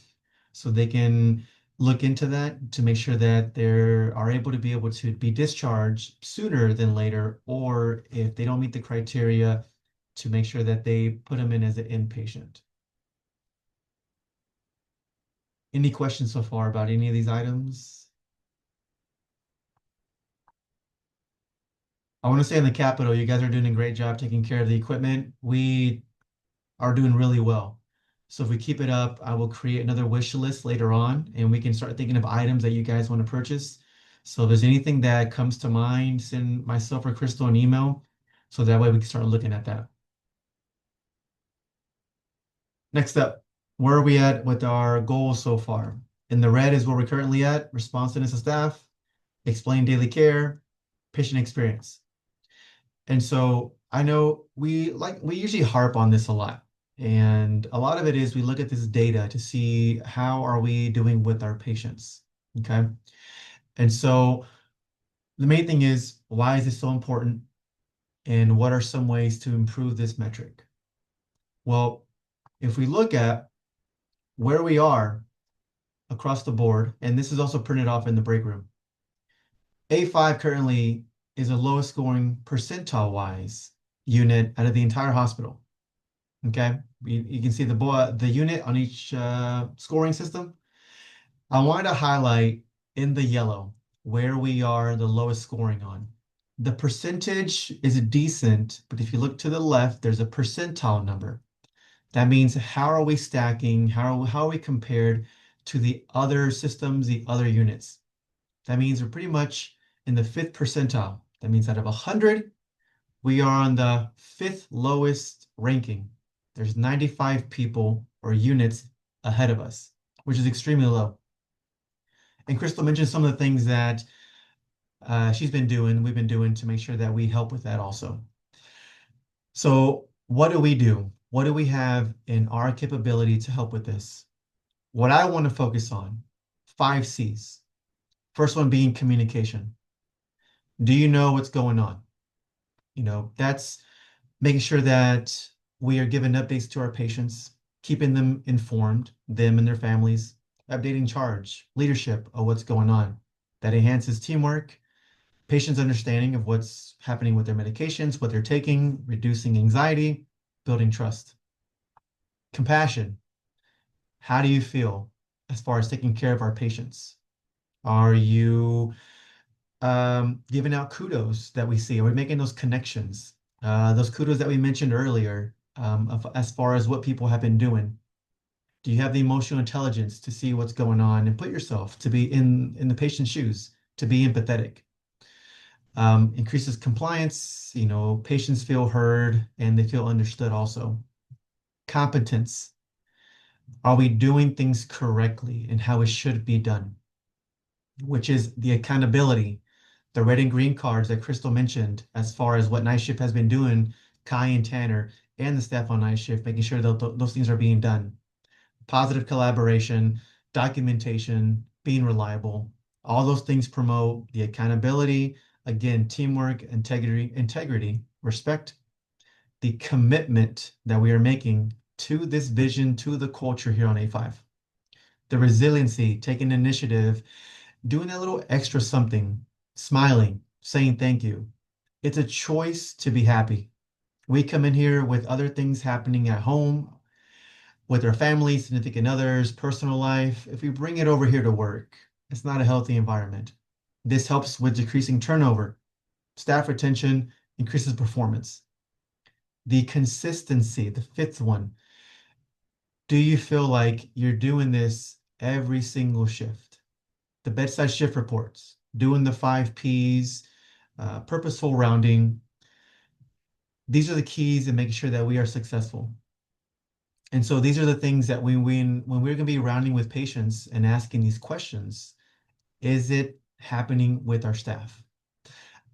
Speaker 1: so they can look into that to make sure that they are able to be discharged sooner than later, or if they don't meet the criteria, to make sure that they put them in as an inpatient. Any questions so far about any of these items? I want to say in the Capitol, you guys are doing a great job taking care of the equipment. We are doing really well. So if we keep it up, I will create another wish list later on, and we can start thinking of items that you guys want to purchase. So if there's anything that comes to mind, send myself or Crystal an email, so that way we can start looking at that. Next up, where are we at with our goals so far? In the red is where we're currently at: responsiveness of staff, explain daily care, patient experience. And so I know we usually harp on this a lot. And a lot of it is we look at this data to see how are we doing with our patients, okay? And so the main thing is, why is this so important? And what are some ways to improve this metric? Well, if we look at where we are across the board, and this is also printed off in the break room, A5 currently is the lowest scoring percentile-wise unit out of the entire hospital. Okay, you can see the unit on each scoring system. I wanted to highlight in the yellow where we are the lowest scoring on. The percentage is decent, but if you look to the left, there's a percentile number. That means how are we stacking? How are we compared to the other systems, the other units? That means we're pretty much in the 5th percentile. That means out of 100, we are on the 5th lowest ranking. There's 95 people or units ahead of us, which is extremely low. And Crystal mentioned some of the things that we've been doing to make sure that we help with that also. So what do we do? What do we have in our capability to help with this? What I want to focus on, 5 C's. First one being communication. Do you know what's going on? That's making sure that we are giving updates to our patients, keeping them informed, them and their families, updating charge, leadership of what's going on. That enhances teamwork, patients' understanding of what's happening with their medications, what they're taking, reducing anxiety, building trust. Compassion. How do you feel as far as taking care of our patients? Are you giving out kudos that we see? Are we making those connections? Those kudos that we mentioned earlier, as far as what people have been doing. Do you have the emotional intelligence to see what's going on and put yourself to be in the patient's shoes, to be empathetic? Increases compliance, patients feel heard and they feel understood also. Competence. Are we doing things correctly and how it should be done? Which is the accountability, the red and green cards that Crystal mentioned, as far as what night shift has been doing, Kai and Tanner, and the staff on night shift, making sure that those things are being done. Positive collaboration, documentation, being reliable, all those things promote the accountability, again, teamwork, integrity, respect, the commitment that we are making to this vision, to the culture here on A5. The resiliency, taking initiative, doing a little extra something, smiling, saying thank you. It's a choice to be happy. We come in here with other things happening at home, with our family, significant others, personal life. If we bring it over here to work, it's not a healthy environment. This helps with decreasing turnover, staff retention, increases performance. The consistency, the 5th one. Do you feel like you're doing this every single shift? The bedside shift reports, doing the 5 Ps, purposeful rounding. These are the keys in making sure that we are successful. And so these are the things that when we're going to be rounding with patients and asking these questions, is it happening with our staff?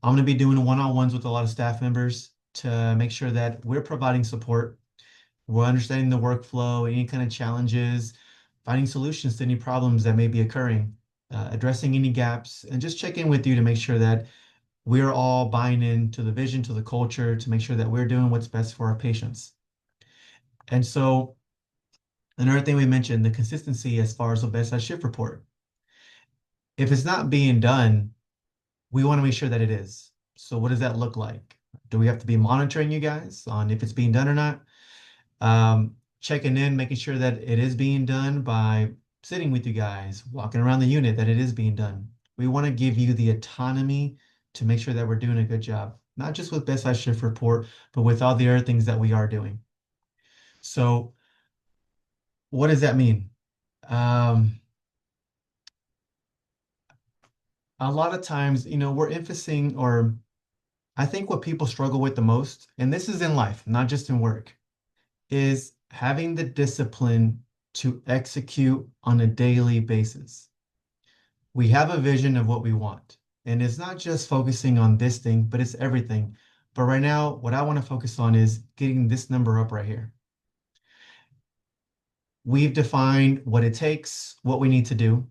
Speaker 1: I'm going to be doing one-on-ones with a lot of staff members to make sure that we're providing support. We're understanding the workflow, any kind of challenges, finding solutions to any problems that may be occurring, addressing any gaps, and just check in with you to make sure that we're all buying into the vision, to the culture, to make sure that we're doing what's best for our patients. And so another thing we mentioned, the consistency as far as the bedside shift report. If it's not being done, we want to make sure that it is. So what does that look like? Do we have to be monitoring you guys on if it's being done or not? Checking in, making sure that it is being done by sitting with you guys, walking around the unit, that it is being done. We want to give you the autonomy to make sure that we're doing a good job, not just with bedside shift report, but with all the other things that we are doing. So what does that mean? A lot of times, we're emphasizing, or I think what people struggle with the most, and this is in life, not just in work, is having the discipline to execute on a daily basis. We have a vision of what we want, and it's not just focusing on this thing, but it's everything. But right now, what I want to focus on is getting this number up right here. We've defined what it takes, what we need to do,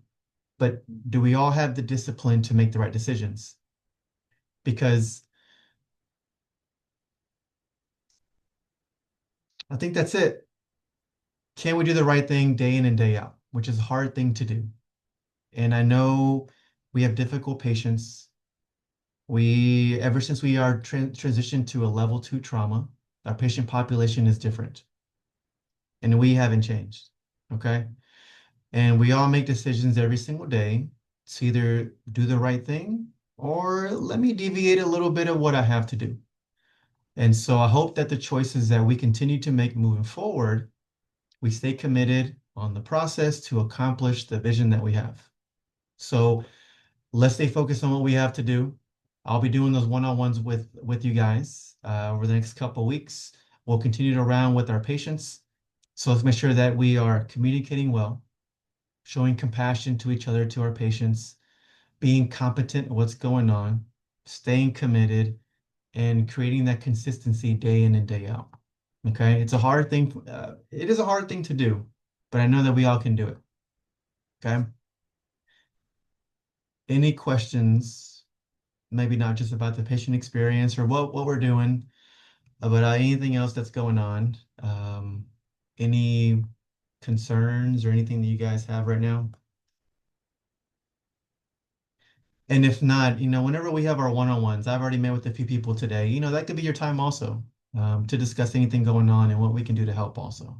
Speaker 1: but do we all have the discipline to make the right decisions? Because I think that's it. Can we do the right thing day in and day out, which is a hard thing to do? And I know we have difficult patients. Ever since we are transitioned to a level 2 trauma, our patient population is different. And we haven't changed, okay? And we all make decisions every single day to either do the right thing or let me deviate a little bit of what I have to do. And so I hope that the choices that we continue to make moving forward, we stay committed on the process to accomplish the vision that we have. So let's stay focused on what we have to do. I'll be doing those one-on-ones with you guys over the next couple of weeks. We'll continue to round with our patients. So let's make sure that we are communicating well, showing compassion to each other, to our patients, being competent in what's going on, staying committed, and creating that consistency day in and day out. Okay, it's a hard thing. It is a hard thing to do, but I know that we all can do it. Okay. Any questions? Maybe not just about the patient experience or what we're doing, but anything else that's going on. Any concerns or anything that you guys have right now? And if not, whenever we have our one-on-ones, I've already met with a few people today, that could be your time also, to discuss anything going on and what we can do to help also.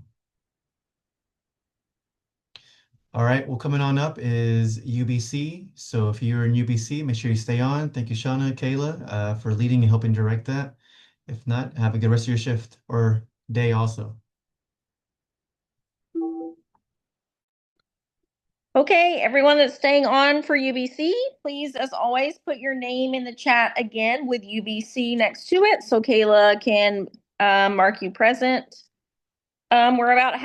Speaker 1: All right, well, coming on up is UBC. So if you're in UBC, make sure you stay on. Thank you, Shauna, Kayla, for leading and helping direct that. If not, have a good rest of your shift or day also.
Speaker 6: Okay, everyone that's staying on for UBC, please, as always, put your name in the chat again with UBC next to it so Kayla can mark you present. We're about half